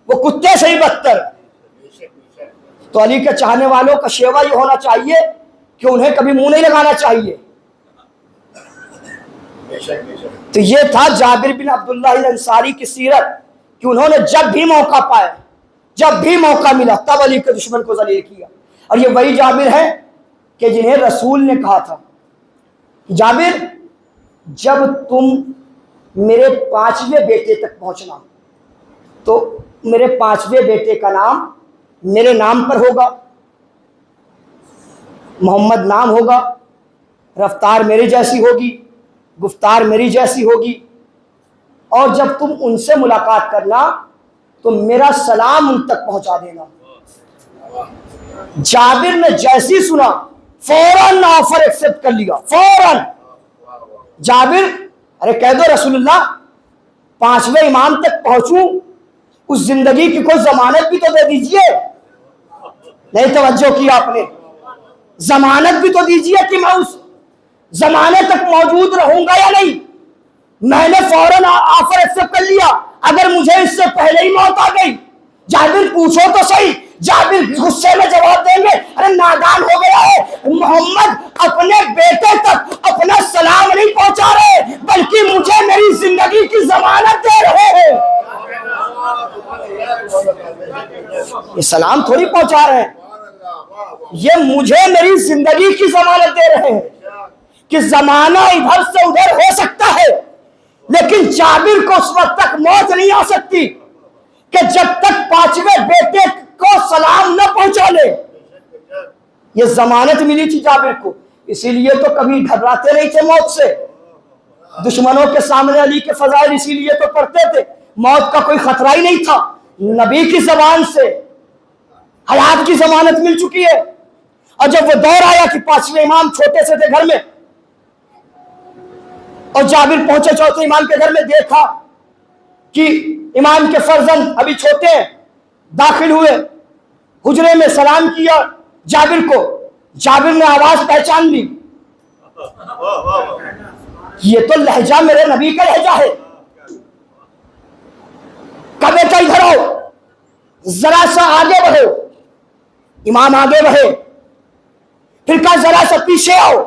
وہ کتے سے ہی بدتر۔ تو علی کے چاہنے والوں کا شیوا یہ ہونا چاہیے کہ انہیں کبھی منہ نہیں لگانا چاہیے۔ تو یہ تھا جابر بن عبداللہ الانصاری کی سیرت کہ انہوں نے جب بھی موقع پایا، جب بھی موقع ملا تب علی کے دشمن کو ذلیل کیا۔ اور یہ وہی جابر ہے کہ جنہیں رسول نے کہا تھا جابر جب تم میرے 5ویں بیٹے تک پہنچنا تو میرے 5ویں بیٹے کا نام میرے نام پر ہوگا، محمد نام ہوگا، رفتار میری جیسی ہوگی، گفتار میری جیسی ہوگی، اور جب تم ان سے ملاقات کرنا تو میرا سلام ان تک پہنچا دینا۔ جابر نے جیسی سنا فوراً آفر ایکسپٹ کر لیا، فوراً۔ جابر ارے کہہ دو رسول اللہ 5ویں امام تک پہنچوں، اس زندگی کی کوئی ضمانت بھی تو دے دیجئے۔ نہیں توجہ کیا آپ نے، ضمانت بھی تو دیجئے کہ میں اس زمانے تک موجود رہوں گا یا نہیں۔ میں نے فوراً آفر ایکسپٹ کر لیا، اگر مجھے اس سے پہلے ہی موت آ گئی۔ جابر پوچھو تو صحیح، جابر غصے میں جواب دیں گے ارے نادان ہو گیا ہے، محمد اپنے بیٹے تک اپنا سلام نہیں پہنچا رہے بلکہ مجھے میری زندگی کی ضمانت دے رہے ہیں۔ یہ سلام تھوڑی پہنچا رہے ہیں، یہ مجھے میری زندگی کی ضمانت دے رہے ہیں کہ زمانہ ادھر سے ادھر ہو سکتا ہے لیکن جابر کو اس وقت تک موت نہیں آ سکتی کہ جب تک 5ویں بیٹے کو سلام نہ پہنچا لے۔ یہ ضمانت ملی تھی جابر کو، اسی لیے تو کبھی گھبراتے نہیں تھے موت سے۔ دشمنوں کے سامنے علی کے فضائل اسی لیے تو پڑھتے تھے، موت کا کوئی خطرہ ہی نہیں تھا، نبی کی زبان سے حیات کی ضمانت مل چکی ہے۔ اور جب وہ دور آیا کہ 5ویں امام چھوٹے سے تھے گھر میں، اور جابر پہنچے 4تھے امام کے گھر میں، دیکھا کہ امام کے فرزند ابھی چھوٹے ہیں، داخل ہوئے حجرے میں، سلام کیا جابر کو۔ جابر نے آواز پہچان لی، یہ تو لہجہ میرے نبی کا لہجہ ہے۔ کہا بیٹا ادھر آؤ، ذرا سا آگے بڑھو۔ امام آگے بڑھے، پھر کہا ذرا سا پیچھے آؤ۔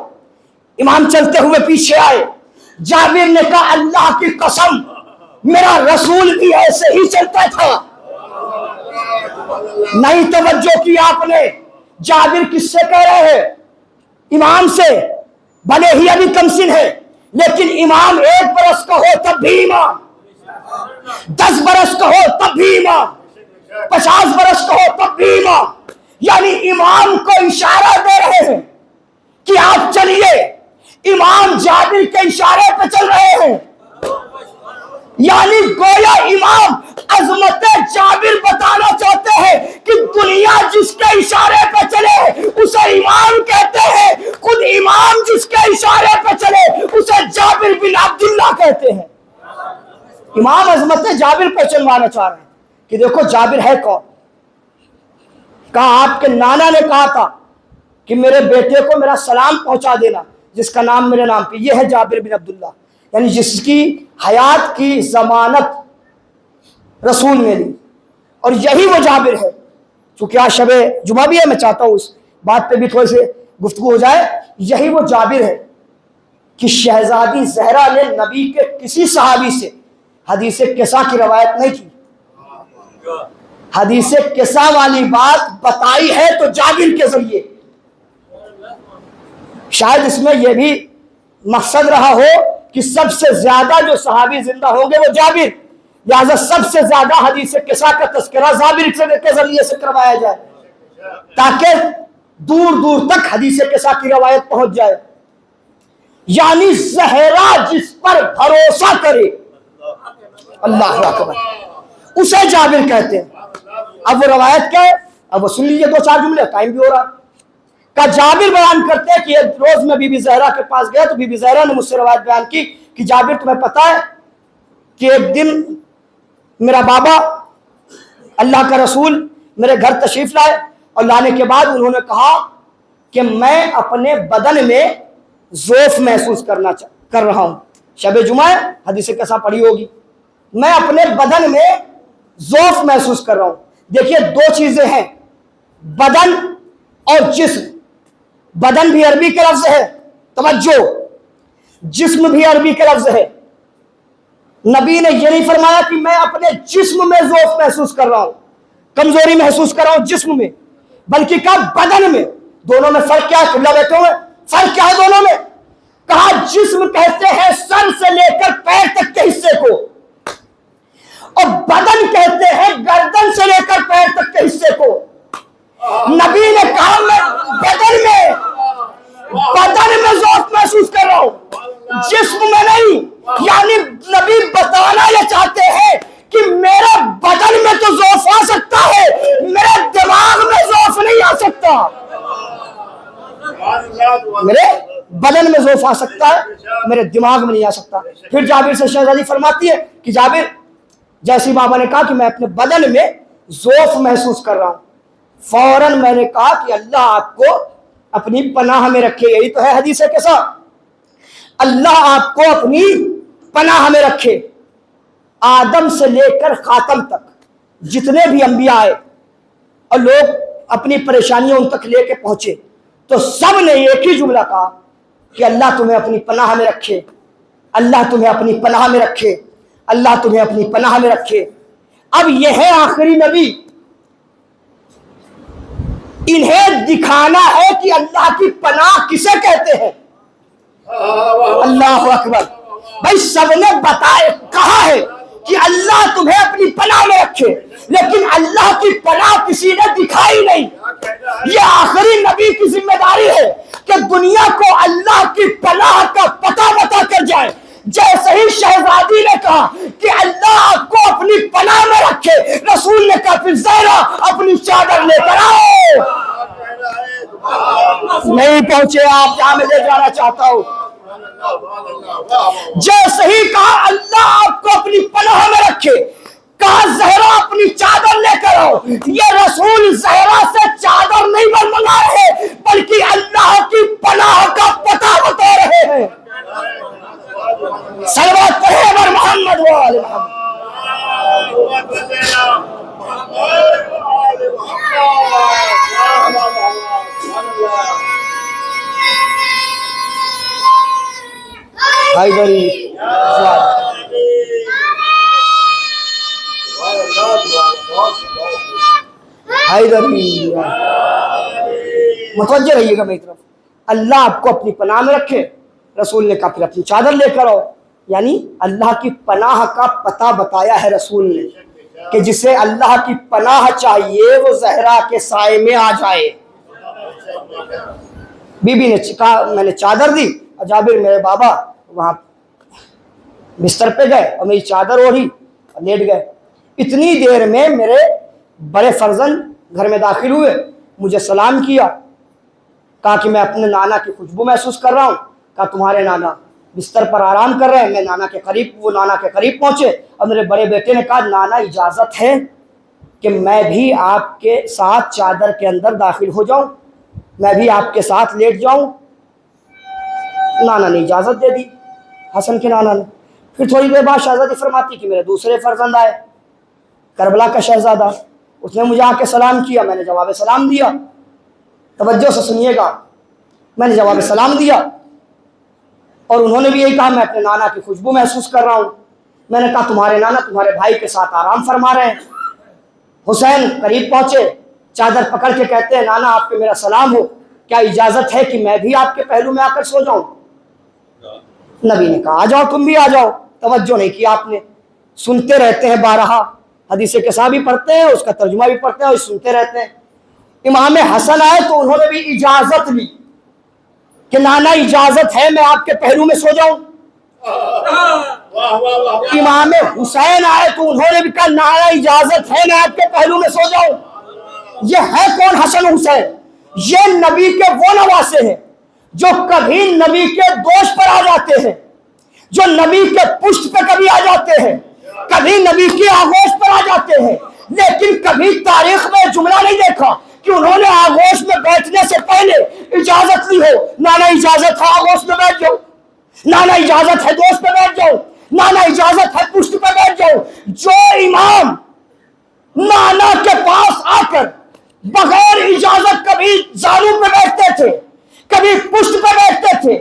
امام چلتے ہوئے پیچھے آئے. جابر نے کہا اللہ کی قسم میرا رسول بھی ایسے ہی چلتا تھا. نہیں توجہ کی آپ نے. جابر کس سے کہہ رہے ہیں؟ امام سے. بھلے ہی ابھی کم سن ہے لیکن امام 1 برس کا ہو تب بھی امام, 10 برس کا ہو تب بھی امام, 50 برس کا ہو تب بھی امام. یعنی امام کو اشارہ دے رہے ہیں کہ آپ چلیے. امام جابر کے اشارے پہ چل رہے ہیں. یعنی گویا امام عظمت جابر بتانا چاہتے ہیں کہ دنیا جس کے اشارے پہ چلے اسے امام کہتے ہیں, خود امام جس کے اشارے پہ چلے اسے جابر بن عبداللہ کہتے ہیں. امام عظمت جابر پہ چلوانا چاہ رہے ہیں کہ دیکھو جابر ہے کون. کہا آپ کے نانا نے کہا تھا کہ میرے بیٹے کو میرا سلام پہنچا دینا جس کا نام میرے نام پہ. یہ ہے جابر بن عبداللہ, یعنی جس کی حیات کی ضمانت رسول نے لی, اور یہی وہ جابر ہے. چونکہ آج شب جمعہ بھی ہے, میں چاہتا ہوں اس بات پہ بھی تھوڑی سی گفتگو ہو جائے. یہی وہ جابر ہے کہ شہزادی زہرا نے نبی کے کسی صحابی سے حدیث قصہ کی روایت نہیں کی. حدیث قصہ والی بات بتائی ہے تو جابر کے ذریعے. شاید اس میں یہ بھی مقصد رہا ہو کہ سب سے زیادہ جو صحابی زندہ ہوں گے وہ جابر, لہذا سب سے زیادہ حدیث قصہ کا تذکرہ جابر کے ذریعے سے کروایا جائے تاکہ دور دور تک حدیث قصہ کی روایت پہنچ جائے. یعنی زہرا جس پر بھروسہ کرے, اللہ اکبر, اسے جابر کہتے ہیں. اب وہ روایت کیا ہے, اب وہ سن لیجیے 2-4 جملے, ٹائم بھی ہو رہا. کا جابر بیان کرتے ہیں کہ ایک روز میں بی بی زہرا کے پاس گیا تو بی بی زہرا نے مجھ سے روایت بیان کی کہ جابر تمہیں پتا ہے کہ ایک دن میرا بابا اللہ کا رسول میرے گھر تشریف لائے, اور لانے کے بعد انہوں نے کہا کہ میں اپنے بدن میں ضعف محسوس کر رہا ہوں. شب جمعہ ہے, حدیث قصہ پڑھی ہوگی. میں اپنے بدن میں ضعف محسوس کر رہا ہوں. دیکھیے 2 چیزیں ہیں, بدن اور جسم. بدن بھی عربی کا لفظ ہے, توجہ, جسم بھی عربی کا لفظ ہے. نبی نے یہ نہیں فرمایا کہ میں اپنے جسم میں ضعف محسوس کر رہا ہوں, کمزوری محسوس کر رہا ہوں جسم میں, بلکہ کہا بدن میں. دونوں میں فرق کیا ہے؟ کھلا بیٹھے ہوئے, فرق کیا ہے دونوں میں؟ کہا جسم کہتے ہیں سر سے لے کر پیر تک کے حصے کو, اور بدن کہتے ہیں گردن سے لے کر پیر تک کے حصے کو. نبی نے کہا میں بدن میں ضعف محسوس کر رہا ہوں, جسم میں نہیں. یعنی نبی بتانا یہ چاہتے ہیں کہ میرے بدن میں تو ضعف آ سکتا ہے, میرے دماغ میں ضعف نہیں آ سکتا. میرے بدن میں ضعف آ سکتا ہے, میرے دماغ میں نہیں آ سکتا. پھر جابر سے شہزادی فرماتی ہے کہ جابر, جیسی بابا نے کہا کہ میں اپنے بدن میں ضعف محسوس کر رہا ہوں, فوراً میں نے کہا کہ اللہ آپ کو اپنی پناہ میں رکھے. یہی تو ہے حدیث کے ساتھ, اللہ آپ کو اپنی پناہ میں رکھے. آدم سے لے کر خاتم تک جتنے بھی انبیاء آئے اور لوگ اپنی پریشانیاں ان تک لے کے پہنچے تو سب نے ایک ہی جملہ کہا کہ اللہ تمہیں اپنی پناہ میں رکھے, اللہ تمہیں اپنی پناہ میں رکھے, اللہ تمہیں اپنی پناہ میں رکھے. اب یہ ہے آخری نبی, انہیں دکھانا ہے کہ اللہ کی پناہ کسے کہتے ہیں. اللہ اکبر. بھائی سب نے بتائے کہا ہے کہ اللہ تمہیں اپنی پناہ میں رکھے, لیکن اللہ کی پناہ کسی نے دکھائی نہیں. یہ آخری نبی کی ذمہ داری ہے کہ دنیا کو اللہ کی پناہ کا پتہ بتا کر جائے. جیسے ہی شہزادی نے کہا کہ اللہ آپ کو اپنی پناہ میں رکھے, رسول نے کہا پھر زہرا اپنی چادر لے کر آؤ. نہیں پہنچے آپ جہاں میں لے جانا چاہتا ہوں. جیسے ہی کہا اللہ آپ کو اپنی پناہ میں رکھے, کہا زہرا اپنی چادر لے کر آؤ. یہ رسول زہرا سے چادر نہیں منگا رہے بلکہ اللہ کی پناہ کا پتہ بتا رہے ہیں. صلوات پڑھیں بر محمد و آل محمد. حیدری حیدری متوجہ رہیے گا میری طرف. اللہ آپ کو اپنی پناہ میں رکھے. رسول نے کہا پھر اپنی چادر لے کر آؤ. یعنی اللہ کی پناہ کا پتہ بتایا ہے رسول نے کہ جسے اللہ کی پناہ چاہیے وہ زہرا کے سائے میں آ جائے. بی بی نے کہا میں نے چادر دی اور جابر میرے بابا وہاں بستر پہ گئے اور میری چادر اوڑھی اور لیٹ گئے. اتنی دیر میں میرے بڑے فرزند گھر میں داخل ہوئے, مجھے سلام کیا, کہا کہ میں اپنے نانا کی خوشبو محسوس کر رہا ہوں. کہا تمہارے نانا بستر پر آرام کر رہے ہیں. میں نانا کے قریب پہنچے اور میرے بڑے بیٹے نے کہا نانا اجازت ہے کہ میں بھی آپ کے ساتھ چادر کے اندر داخل ہو جاؤں, میں بھی آپ کے ساتھ لیٹ جاؤں. نانا نے اجازت دے دی, حسن کے نانا نے. پھر تھوڑی دیر بعد شہزادی فرماتی کہ میرے دوسرے فرزند آئے, کربلا کا شہزادہ. اس نے مجھے آ کے سلام کیا, میں نے جواب سلام دیا. توجہ سے سنیے گا, میں نے جواب سلام دیا اور انہوں نے بھی یہی کہا میں اپنے نانا کی خوشبو محسوس کر رہا ہوں. میں نے کہا تمہارے نانا تمہارے بھائی کے ساتھ آرام فرما رہے ہیں. حسین قریب پہنچے, چادر پکڑ کے کہتے ہیں نانا آپ پہ میرا سلام ہو, کیا اجازت ہے کہ میں بھی آپ کے پہلو میں آ کر سو جاؤں؟ نبی نے کہا آ جاؤ, تم بھی آ جاؤ. توجہ نہیں کیا آپ نے. سنتے رہتے ہیں بارہا, حدیث قصہ بھی پڑھتے ہیں, اس کا ترجمہ بھی پڑھتے ہیں اور سنتے رہتے ہیں. امام حسن آئے تو انہوں نے بھی اجازت لی کہ نانا اجازت ہے میں آپ کے پہلو میں سو جاؤں. امام حسین آئے تو انہوں نے بھی کہا نانا اجازت ہے میں آپ کے پہلو میں سو جاؤں. یہ ہے کون حسن حسین؟ یہ نبی کے وہ نواسے ہیں جو کبھی نبی کے دوش پر آ جاتے ہیں, جو نبی کے پشت پہ کبھی آ جاتے ہیں, کبھی نبی کی آغوش پر آ جاتے ہیں, لیکن کبھی تاریخ میں جملہ نہیں دیکھا کہ انہوں نے آغوش میں بیٹھنے سے پہلے اجازت لی ہو. نانا اجازت ہے آغوش میں بیٹھ جاؤ, نانا اجازت ہے دوست پہ بیٹھ جاؤ, نانا اجازت ہے پشت پہ بیٹھ جاؤ. جو امام نانا کے پاس آ کر بغیر اجازت کبھی زانو پہ بیٹھتے تھے, کبھی پشت پہ بیٹھتے تھے,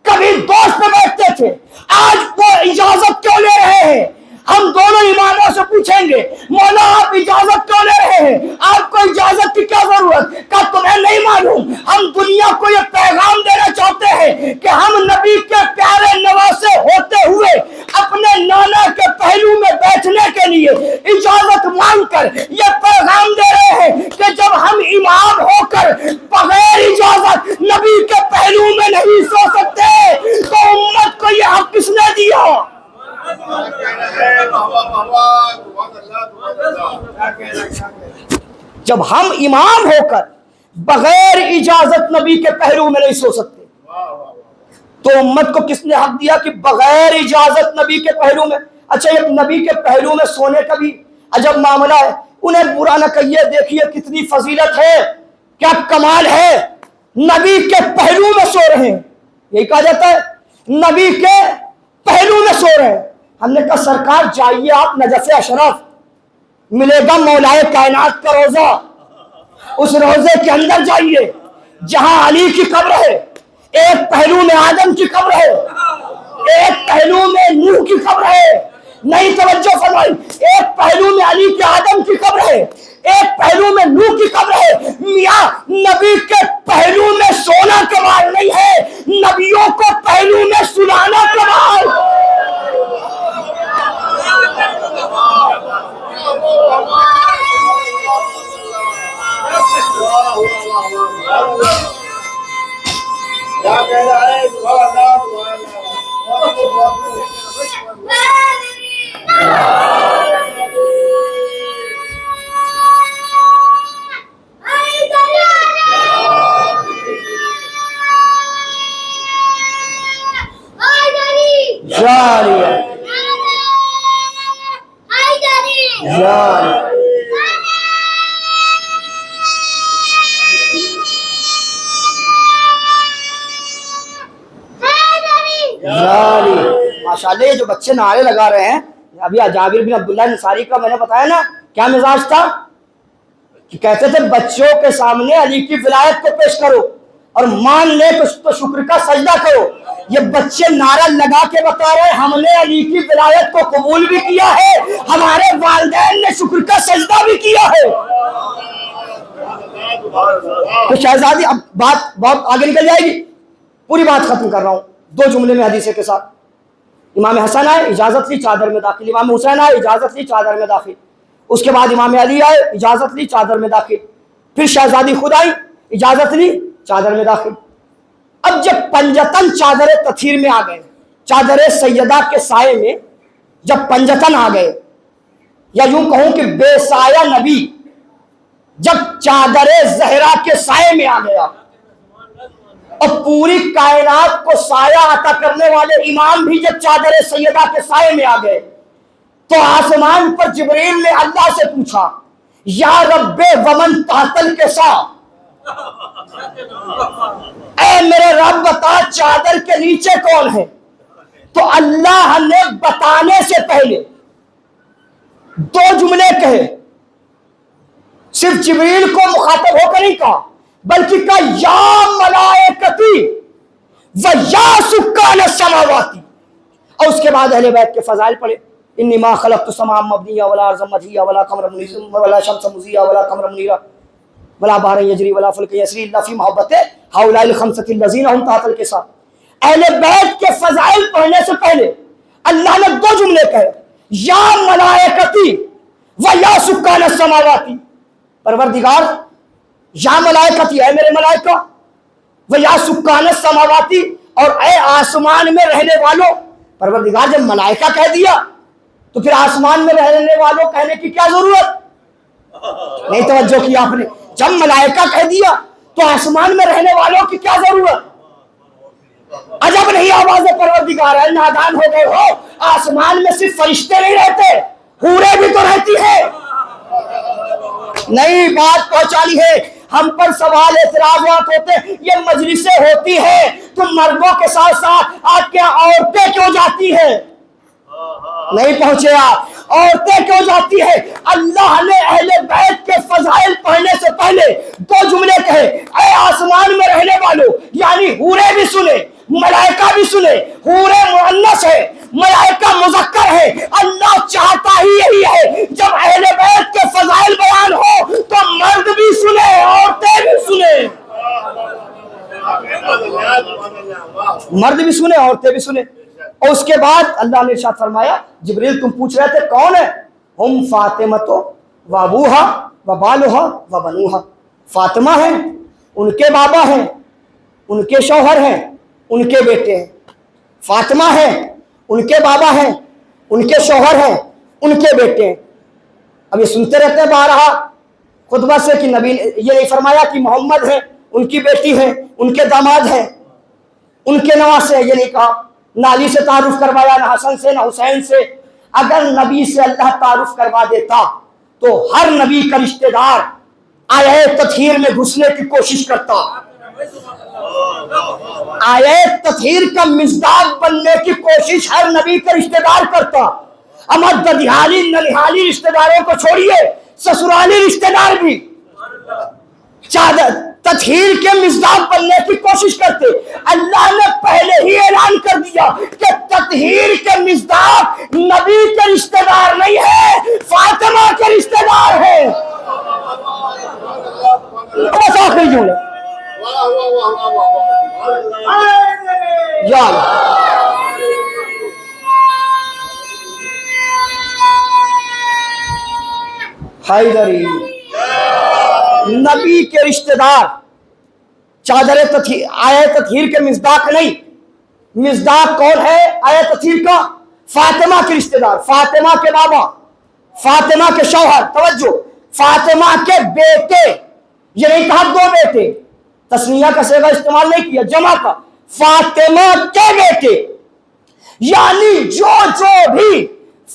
کبھی دوست پہ بیٹھتے تھے, آج وہ اجازت کیوں لے رہے ہیں؟ ہم دونوں اماموں سے پوچھیں گے مولا آپ اجازت کیوں لے رہے ہیں؟ آپ کو اجازت کی کیا ضرورت؟ کہ تمہیں نہیں معلوم ہم دنیا کو یہ پیغام دینا چاہتے ہیں کہ ہم نبی کے پیارے نواسے ہوتے ہوئے اپنے نانا کے پہلو میں بیٹھنے کے لیے اجازت مانگ کر یہ پیغام دے رہے ہیں کہ جب ہم امام ہو کر بغیر اجازت نبی کے پہلو میں نہیں سو سکتے تو امت کو یہ حق کس نے دیا؟ جب ہم امام ہو کر بغیر اجازت نبی کے پہلو میں نہیں سو سکتے تو امت کو کس نے حق دیا کہ بغیر اجازت نبی کے پہلو میں؟ اچھا یہ نبی کے پہلو میں سونے کا بھی عجب معاملہ ہے. انہیں برا نہ کہیے, دیکھیے کتنی فضیلت ہے, کیا کمال ہے, نبی کے پہلو میں سو رہے ہیں. یہی کہا جاتا ہے نبی کے پہلو میں سو رہے ہیں. ہم نے کہا سرکار جائیے آپ نجف اشرف, ملے گا مولائے کائنات کا روزہ, اس روزے کے اندر جائیے جہاں علی کی قبر ہے, ایک پہلو میں آدم کی قبر ہے, ایک پہلو میں نوح کی قبر ہے. نہیں توجہ فرمائی, ایک پہلو میں علی کے آدم کی قبر ہے, ایک پہلو میں نوح کی قبر ہے. میاں نبی کے پہلو میں سونا کمال نہیں ہے, نبیوں کو پہلو میں سلانا کمال. ماشاءاللہ یہ جو بچے نعرے لگا رہے ہیں, ابھی جابر بن عبداللہ انصاری کا میں نے بتایا نا کیا مزاج تھا کہ کہتے تھے بچوں کے سامنے علی کی ولایت کو پیش کرو اور مان لے تو شکر کا سجدہ کرو. یہ بچے نعرہ لگا کے بتا رہے ہیں ہم نے علی کی ولایت کو قبول بھی کیا ہے، ہمارے والدین نے شکر کا سجدہ بھی کیا ہے۔ تو شہزادی، اب بات بہت آگے نکل جائے گی، پوری بات ختم کر رہا ہوں 2 جملے میں حدیث کے ساتھ۔ امام حسن آئے، اجازت لی، چادر میں داخل۔ امام حسین آئے، اجازت لی، چادر میں داخل۔ اس کے بعد امام علی آئے، اجازت لی، چادر میں داخل۔ پھر شہزادی خود آئی، اجازت لی، چادر میں داخل۔ اب جب پنجتن چادر تطہیر میں آ گئے، چادر سیدہ کے سائے میں جب پنجتن آ گئے، یا یوں کہوں کہ بے سایہ نبی جب چادر زہرا کے سائے میں آ گیا، اور پوری کائنات کو سایہ عطا کرنے والے امام بھی جب چادر سیدہ کے سائے میں آ گئے، تو آسمان پر جبریل نے اللہ سے پوچھا، یا رب ومن تحت الکسا، اے میرے رب بتا چادر کے نیچے کون ہے؟ تو اللہ نے بتانے سے پہلے 2 جملے کہے، صرف جبریل کو مخاطب ہو کر نہیں کہا، بلکہ کہا یا ملائکتی و یا سکان السماواتی، اور اس کے بعد اہل بیت کے فضائل پڑھے، انی ما خلقت السماء مبنیہ ولا ارضا مدحیہ ولا قمر منیرا ولا شمس مضیہ ولا قمر منیرا ولا بحر یجری ولا فلک یسری الا فی محبت ہؤلاء الخمسۃ الذین هم تحت الکسا۔ اہل بیت کے فضائل پڑھنے سے پہلے اللہ نے 2 جملے کہے، یا ملائکتی و یا سکان السماواتی، پروردگار یا ملائکتی، اے میرے ملائکہ، و یا سکان السماواتی، اور اے آسمان میں رہنے والوں۔ پروردگار جب ملائکہ کہہ دیا تو پھر آسمان میں رہنے والوں کہنے کی کیا ضرورت؟ نہیں توجہ کی آپ نے، جب ملائکہ کہہ دیا تو آسمان میں رہنے والوں کی کیا ضرورت؟ عجب نہیں آواز پروردگار ہے، نادان ہو گئے ہو، آسمان میں صرف فرشتے نہیں رہتے، حوریں بھی تو رہتی ہے۔ نہیں بات پہنچانی ہے، ہم پر سوال اعتراضات ہوتے ہیں، یہ مجلسیں ہوتی ہیں تو مردوں کے ساتھ ساتھ آپ کے عورتیں کیوں جاتی ہیں؟ نہیں پہنچے آپ، عورتیں کیوں جاتی ہے؟ اللہ نے اہل بیت کے فضائل پڑھنے سے پہلے 2 جملے کہے، اے آسمان میں رہنے والوں، یعنی حوریں بھی سنے، ملائکہ بھی سنے، حوریں مؤنث ہے، ملائکہ مذکر ہے۔ اللہ چاہتا ہی یہی ہے، جب اہل بیت کے فضائل بیان ہو تو مرد بھی سنے، عورتیں بھی سنے، مرد بھی سنے، عورتیں بھی سنے۔ اور اس کے بعد اللہ نے ارشاد فرمایا، جبریل تم پوچھ رہے تھے کون ہے؟ ہم فاطمہ و ابوہا و بالہا و بنوہا، فاطمہ ہیں، ان کے بابا ہیں، ان کے شوہر ہیں، ان کے بیٹے ہیں۔ فاطمہ ہیں، ان کے بابا ہیں، ان کے شوہر ہیں، ان کے بیٹے ہیں۔ اب یہ سنتے رہتے ہیں بارہا خطبہ سے کہ نبی یہ نہیں فرمایا کہ محمد ہیں، ان کی بیٹی ہیں، ان کے داماد ہیں، ان کے نواسے ہیں، یہ نہیں کہا۔ نہ علی سے تعارف کروایا، نہ حسن سے، نہ حسین سے۔ اگر نبی سے اللہ تعارف کروا دیتا تو ہر نبی کا رشتہ دار آیہ تطہیر میں گھسنے کی کوشش کرتا، آیہ تطہیر کا مصداق بننے کی کوشش ہر نبی کا رشتہ دار کرتا۔ اما ددیالی ننیالی رشتہ داروں کو چھوڑیے، سسرالی رشتہ دار بھی تطہیر کے مصداق بننے کی کوشش کرتے۔ اللہ نے پہلے ہی اعلان کر دیا کہ تطہیر کے مصداق نبی کے رشتہ دار نہیں ہے، فاطمہ کے رشتہ دار ہے۔ بس آخری جملے، یا حیدری نبی کے رشتہ دار، چادر تطہیر آیہ تطہیر کے مصداق نہیں۔ مصداق کون ہے آیہ تطہیر کا؟ فاطمہ کے رشتہ دار، فاطمہ کے بابا، فاطمہ کے شوہر، توجہ، فاطمہ کے بیٹے، یہ نہیں کہا 2 بیٹے، تسنیہ کا صیغہ استعمال نہیں کیا، جمع کا، فاطمہ کے بیٹے، یعنی جو بھی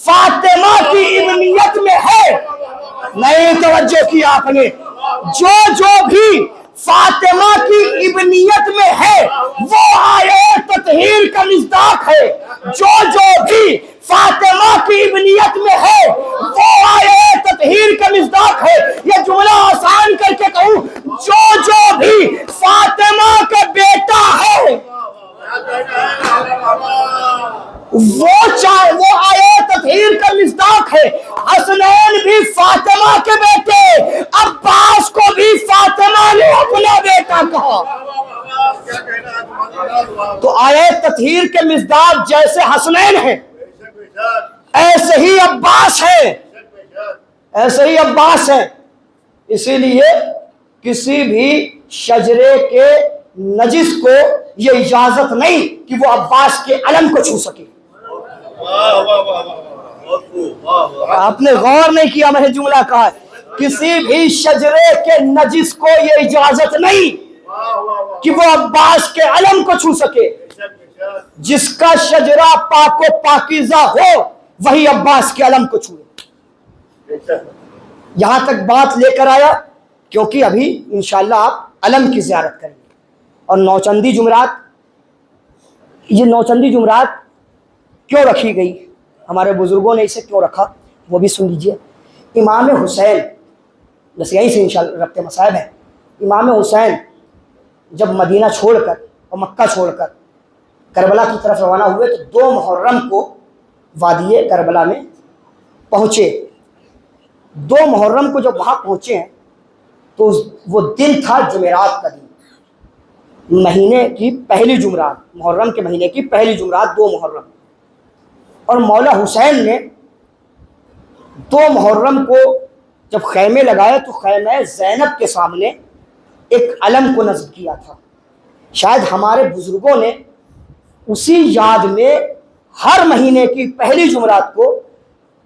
فاطمہ کی ابنیت میں ہے، نہیں توجہ کی آپ نے، جو بھی فاطمہ کی ابنیت میں ہے وہ آیہ تطہیر کا مصداق ہے، جو بھی فاطمہ کی ابنیت میں ہے وہ آیہ تطہیر کا مصداق ہے۔ یہ جملہ آسان کر کے کہوں، جو بھی فاطمہ کا بیٹا ہے وہ آیے تطہیر کا مصداق ہے. حسنین بھی فاطمہ کے بیٹے، عباس کو بھی فاطمہ نے اپنا بیٹا کہا. تو آیے تطہیر کے مصداق جیسے حسنین ہیں ایسے ہی عباس ہے، ایسے ہی عباس ہے. اسی لیے کسی بھی شجرے کے نجس کو یہ اجازت نہیں کہ وہ عباس کے علم کو چھو سکے. آپ نے غور نہیں کیا، میں نے جملہ کہا ہے کسی بھی شجرے کے نجس کو یہ اجازت نہیں کہ وہ عباس کے علم کو چھو سکے. جس کا شجرہ پاک و پاکیزہ ہو وہی عباس کے علم کو چھوئے. یہاں تک بات لے کر آیا کیونکہ ابھی انشاءاللہ آپ علم کی زیارت کریں گے. اور نوچندی جمعرات، یہ نوچندی جمعرات کیوں رکھی گئی، ہمارے بزرگوں نے اسے کیوں رکھا وہ بھی سن لیجئے. امام حسین، بس یہیں سے انشاءاللہ ربط مصائب ہے. امام حسین جب مدینہ چھوڑ کر اور مکہ چھوڑ کر کربلا کی طرف روانہ ہوئے تو 2 محرم کو وادی کربلا میں پہنچے. 2 محرم کو جب وہاں پہنچے ہیں تو وہ دن تھا جمعرات کا دن، مہینے کی پہلی جمعرات، محرم کے مہینے کی پہلی جمعرات 2 محرم. اور مولا حسین نے 2 محرم کو جب خیمے لگائے تو خیمہ زینب کے سامنے ایک علم کو نصب کیا تھا. شاید ہمارے بزرگوں نے اسی یاد میں ہر مہینے کی پہلی جمعرات کو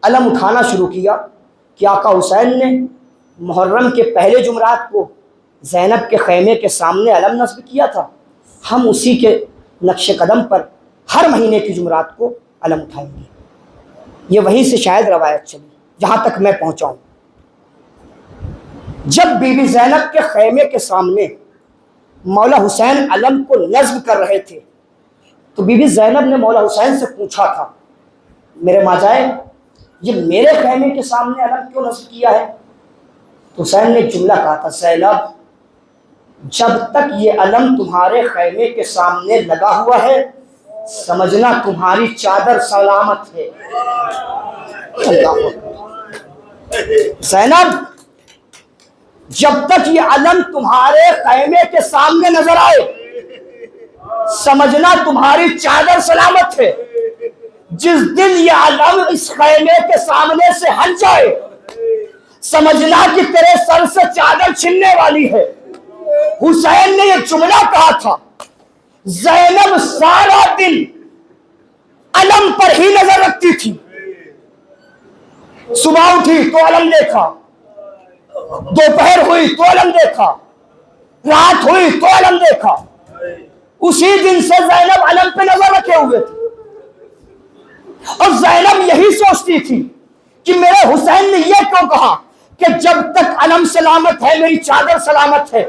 علم اٹھانا شروع کیا کہ آقا حسین نے محرم کے پہلے جمعرات کو زینب کے خیمے کے سامنے علم نصب کیا تھا، ہم اسی کے نقش قدم پر ہر مہینے کی جمعرات کو علم اٹھائیں گے. یہ وہیں سے شاید روایت چلی جہاں تک میں پہنچا ہوں. جب بی بی زینب کے خیمے کے سامنے مولا حسین علم کو نصب کر رہے تھے تو بی بی زینب نے مولا حسین سے پوچھا تھا، میرے ماجائے یہ میرے خیمے کے سامنے علم کیوں نصب کیا ہے؟ تو حسین نے جملہ کہا تھا، زینب جب تک یہ علم تمہارے خیمے کے سامنے لگا ہوا ہے سمجھنا تمہاری چادر سلامت ہے. زینب جب تک یہ علم تمہارے خیمے کے سامنے نظر آئے سمجھنا تمہاری چادر سلامت ہے. جس دن یہ علم اس خیمے کے سامنے سے ہٹ جائے سمجھنا کہ تیرے سر سے چادر چھننے والی ہے. حسین نے یہ جملہ کہا تھا. زینب سارا دن علم پر ہی نظر رکھتی تھی. صبح اٹھی تو علم دیکھا، دوپہر ہوئی تو علم دیکھا، رات ہوئی تو علم دیکھا. اسی دن سے زینب علم پہ نظر رکھے ہوئے تھی. اور زینب یہی سوچتی تھی کہ میرے حسین نے یہ کیوں کہا کہ جب تک علم سلامت ہے میری چادر سلامت ہے،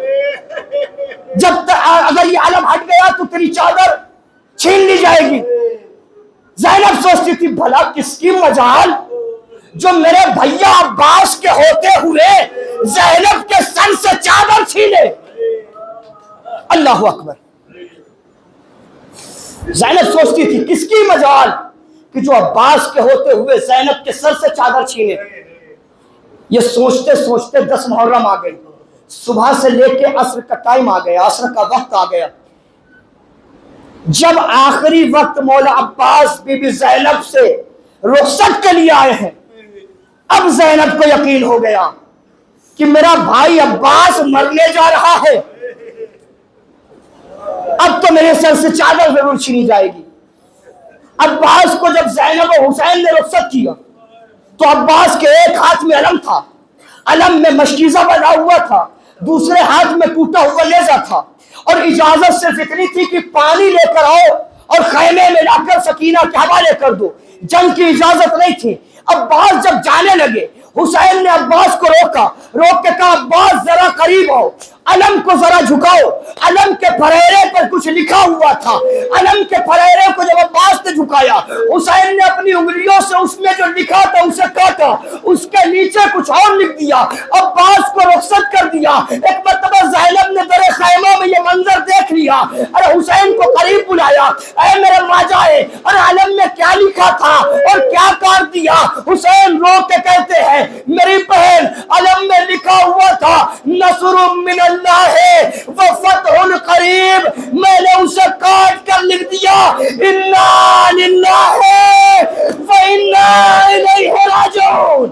جب تک اگر یہ علم ہٹ گیا تو تیری چادر چھین لی جائے گی. زینب سوچتی تھی بھلا کس کی مجال جو میرے بھیا عباس کے ہوتے ہوئے زینب کے سر سے چادر چھینے. اللہ اکبر. زینب سوچتی تھی کس کی مجال کہ جو عباس کے ہوتے ہوئے زینب کے سر سے چادر چھینے. یہ سوچتے سوچتے 10 محرم آ گئی. صبح سے لے کے عصر کا ٹائم آ گیا، عصر کا وقت آ گیا. جب آخری وقت مولا عباس بی بی زینب سے رخصت کے لیے آئے ہیں اب زینب کو یقین ہو گیا کہ میرا بھائی عباس مرنے جا رہا ہے، اب تو میرے سر سے چادر ضرور چھینی جائے گی. عباس کو جب زینب و حسین نے رخصت کیا تو عباس کے ایک ہاتھ میں علم تھا، علم میں مشکیزہ بنا ہوا تھا، دوسرے ہاتھ میں ٹوٹا ہوا نیزہ تھا، اور اجازت صرف اتنی تھی کہ پانی لے کر آؤ اور خیمے میں لا کر سکینہ کے حوالے کر دو. جنگ کی اجازت نہیں تھی. عباس جب جانے لگے حسین نے عباس کو روک کے کہا عباس ذرا قریب آؤ، علم کو ذرا جھکاؤ. علم کے پھریرے پر کچھ لکھا ہوا تھا. علم کے پھریرے کو جب عباس نے جھکایا حسین نے اپنی انگلیوں سے اس میں جو لکھا تھا اسے کاٹا، اس کے نیچے کچھ اور لکھ دیا. عباس کو رخصت کر دیا. ایک مرتبہ زینب نے در خیمہ میں یہ منظر دیکھ لیا. ارے حسین کو قریب بلایا اے میرے ماجائے، اور علم میں کیا لکھا تھا اور کیا کر دیا؟ حسین رو کے کہتے ہیں میری بہن، علم میں لکھا ہوا تھا نصر من اللہ وفتح قریب، میں نے اسے کاٹ کر لکھ دیا انا للہ وانا الیہ راجعون۔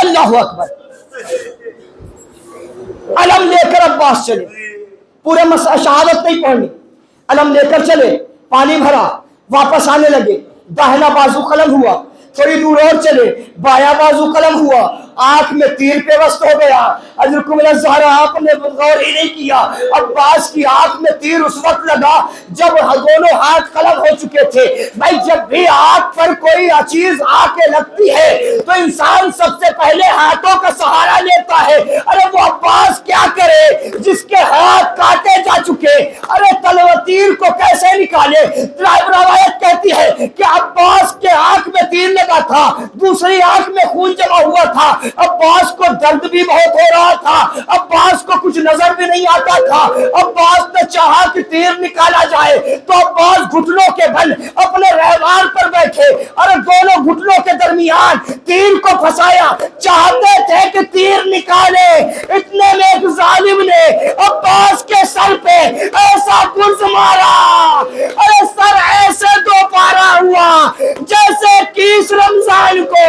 اللہ اکبر۔ علم لے کر عباس چلے، پورے شہادت نہیں پڑھنی، علم لے کر چلے، پانی بھرا، واپس آنے لگے، داہنا بازو قلم ہوا، تھوڑی دور اور چلے، بایاں بازو قلم ہوا، آنکھ میں تیر پیوست ہو گیا۔ حضرت الزہرا آپ نے غور ہی نہیں کیا، عباس کی آنکھ میں تیر اس وقت لگا جب دونوں ہاتھ قلم ہو چکے تھے۔ بھائی جب بھی آنکھ پر کوئی چیز آ کے لگتی ہے تو انسان سب سے پہلے ہاتھوں کا سہارا لیتا ہے۔ ارے وہ عباس کیا کرے جس کے ہاتھ کاٹے جا چکے؟ ارے تلوار تیر کو کیسے نکالے؟ روایت کہتی ہے کہ عباس کے آنکھ میں تیر لگا تھا، دوسری آنکھ میں خون جمع ہوا تھا، عباس کو درد بھی بہت ہو رہا تھا، عباس کو کچھ نظر بھی نہیں آتا تھا۔ عباس نے چاہا کہ تیر نکالا جائے تو عباس گھٹنوں کے بل اپنے رہوار پر بیٹھے اور دونوں گھٹنوں کے درمیان تیر کو پھنسایا، چاہتے تھے کہ تیر نکالے۔ اتنے میں ایک ظالم نے عباس کے سر پہ ایسا گرز مارا، ارے سر ایسے دو پارا ہوا جیسے کیس رمضان کو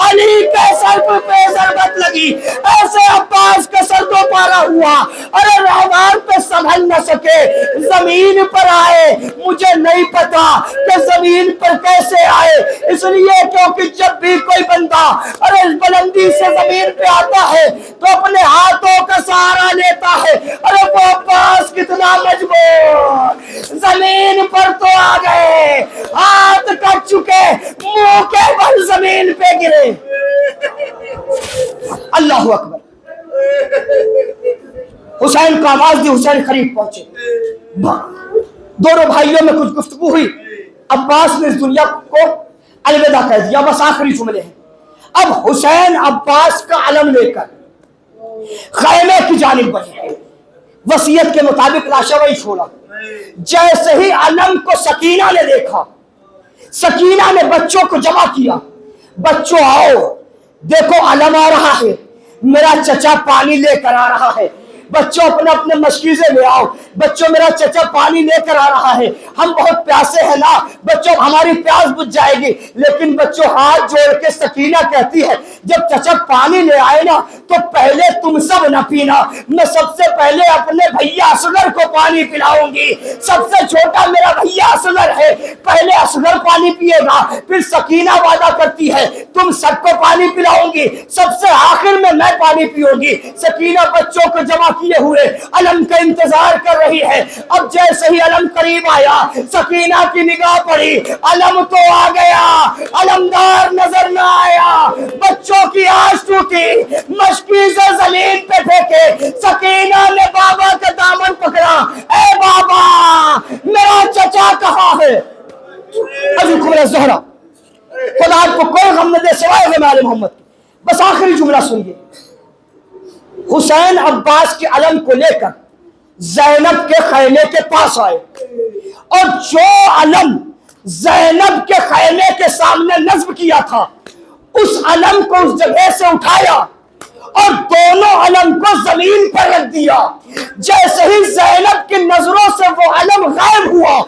علی کے سر پہ ضربت لگی، ایسے عباس کا سر دو پارا ہوا۔ ارے رہوار پہ سنبھل نہ سکے، زمین پر آئے۔ مجھے نہیں پتا کہ زمین پر کیسے آئے، اس لیے کیونکہ جب بھی کوئی بندہ ارے بلندی سے زمین پہ آتا ہے تو اپنے ہاتھوں کا سہارا لیتا ہے۔ ارے وہ عباس کتنا مجبور، زمین پر تو آ گئے، ہاتھ کٹ چکے، منہ کے بل زمین پہ گرے۔ اللہ اکبر۔ حسین کا آواز دی، حسین قریب پہنچے، دونوں بھائیوں میں کچھ گفتگو ہوئی، عباس نے اس دنیا کو الوداع کہہ دیا، بس آخری جملے ہیں۔ اب حسین عباس کا علم لے کر خیمے کی جانب بڑھے، وصیت کے مطابق لاشا وہی چھوڑا۔ جیسے ہی علم کو سکینہ نے دیکھا، سکینہ نے بچوں کو جمع کیا، بچوں آؤ دیکھو علم آ رہا ہے، میرا چچا پانی لے کر آ رہا ہے، بچوں اپنے اپنے مشکیزیں لے آؤ، بچوں میرا چچا پانی لے کر آ رہا ہے، ہم بہت پیاسے ہیں نا بچوں، ہماری پیاس بجھ جائے گی۔ لیکن بچوں ہاتھ جوڑ کے سکینہ کہتی ہے جب چچا پانی لے آئے نا تو پہلے تم سب نہ پینا، میں سب سے پہلے اپنے بھیا اصغر کو پانی پلاؤں گی، سب سے چھوٹا میرا بھیا اصغر ہے، پہلے اصغر پانی پیے گا، پھر سکینہ وعدہ کرتی ہے تم سب کو پانی پلاؤں گی، سب سے آخر میں پانی پیوں گی۔ سکینہ بچوں کو جمع کیے ہوئے علم کا انتظار کر رہی ہے۔ اب جیسے ہی علم قریب آیا، سکینہ کی نگاہ پڑی، علم تو آ گیا، علمدار نظر نہ آیا، بچوں کی آس ٹوٹی، مشکیزیں زمین پہ پھینکے، سکینہ نے بابا کا دامن پکڑا، اے بابا میرا چچا کہاں ہے؟ حضرت الزہرا خدا کو کوئی غم نہ دے سوائے غم محمد، بس آخری جملہ سنیے۔ حسین عباس کے علم کو لے کر زینب کے خیمے کے پاس آئے، اور جو علم زینب کے خیمے کے سامنے نصب کیا تھا اس علم کو اس جگہ سے اٹھایا اور دونوں علم کو زمین پر رکھ دیا۔ جیسے ہی زینب کی نظروں سے وہ علم غائب ہوا،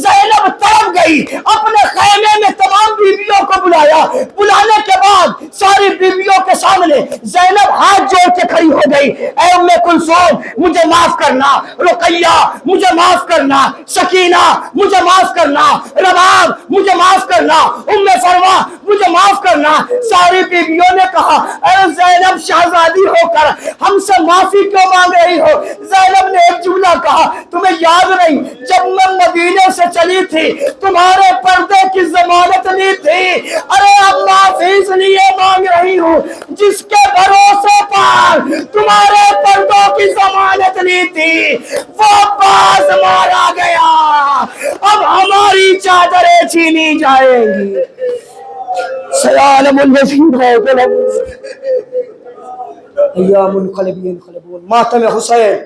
زینب تڑپ گئی، اپنے خیمے میں تمام بیویوں کو بلایا، بلانے کے بعد ساری بیویوں کے سامنے زینب ہاتھ جوڑ کے کھڑی ہو گئی، اے ام کلثوم مجھے معاف کرنا، رقیہ مجھے معاف کرنا، سکینہ مجھے معاف کرنا، رباب مجھے معاف کرنا، ام سلمہ مجھے معاف کرنا۔ ساری بیویوں نے کہا اے زینب شہزادی ہو کر ہم سے معافی کیوں مانگ رہی ہو؟ زینب نے ایک جملہ کہا، تمہیں یاد نہیں جب میں مدینے سے چلی تھی تمہارے پردے کی ضمانت لی تھی؟ ارے اب معافی اس لیے مانگ رہی ہوں جس کے بھروسے پر تمہارے پردوں کی ضمانت لی تھی وہ باز مارا گیا، اب ہماری چادریں چھینی جائیں گی۔ سیالم الوزیر ہے یا منقلب ينقلبون۔ ماتم حسین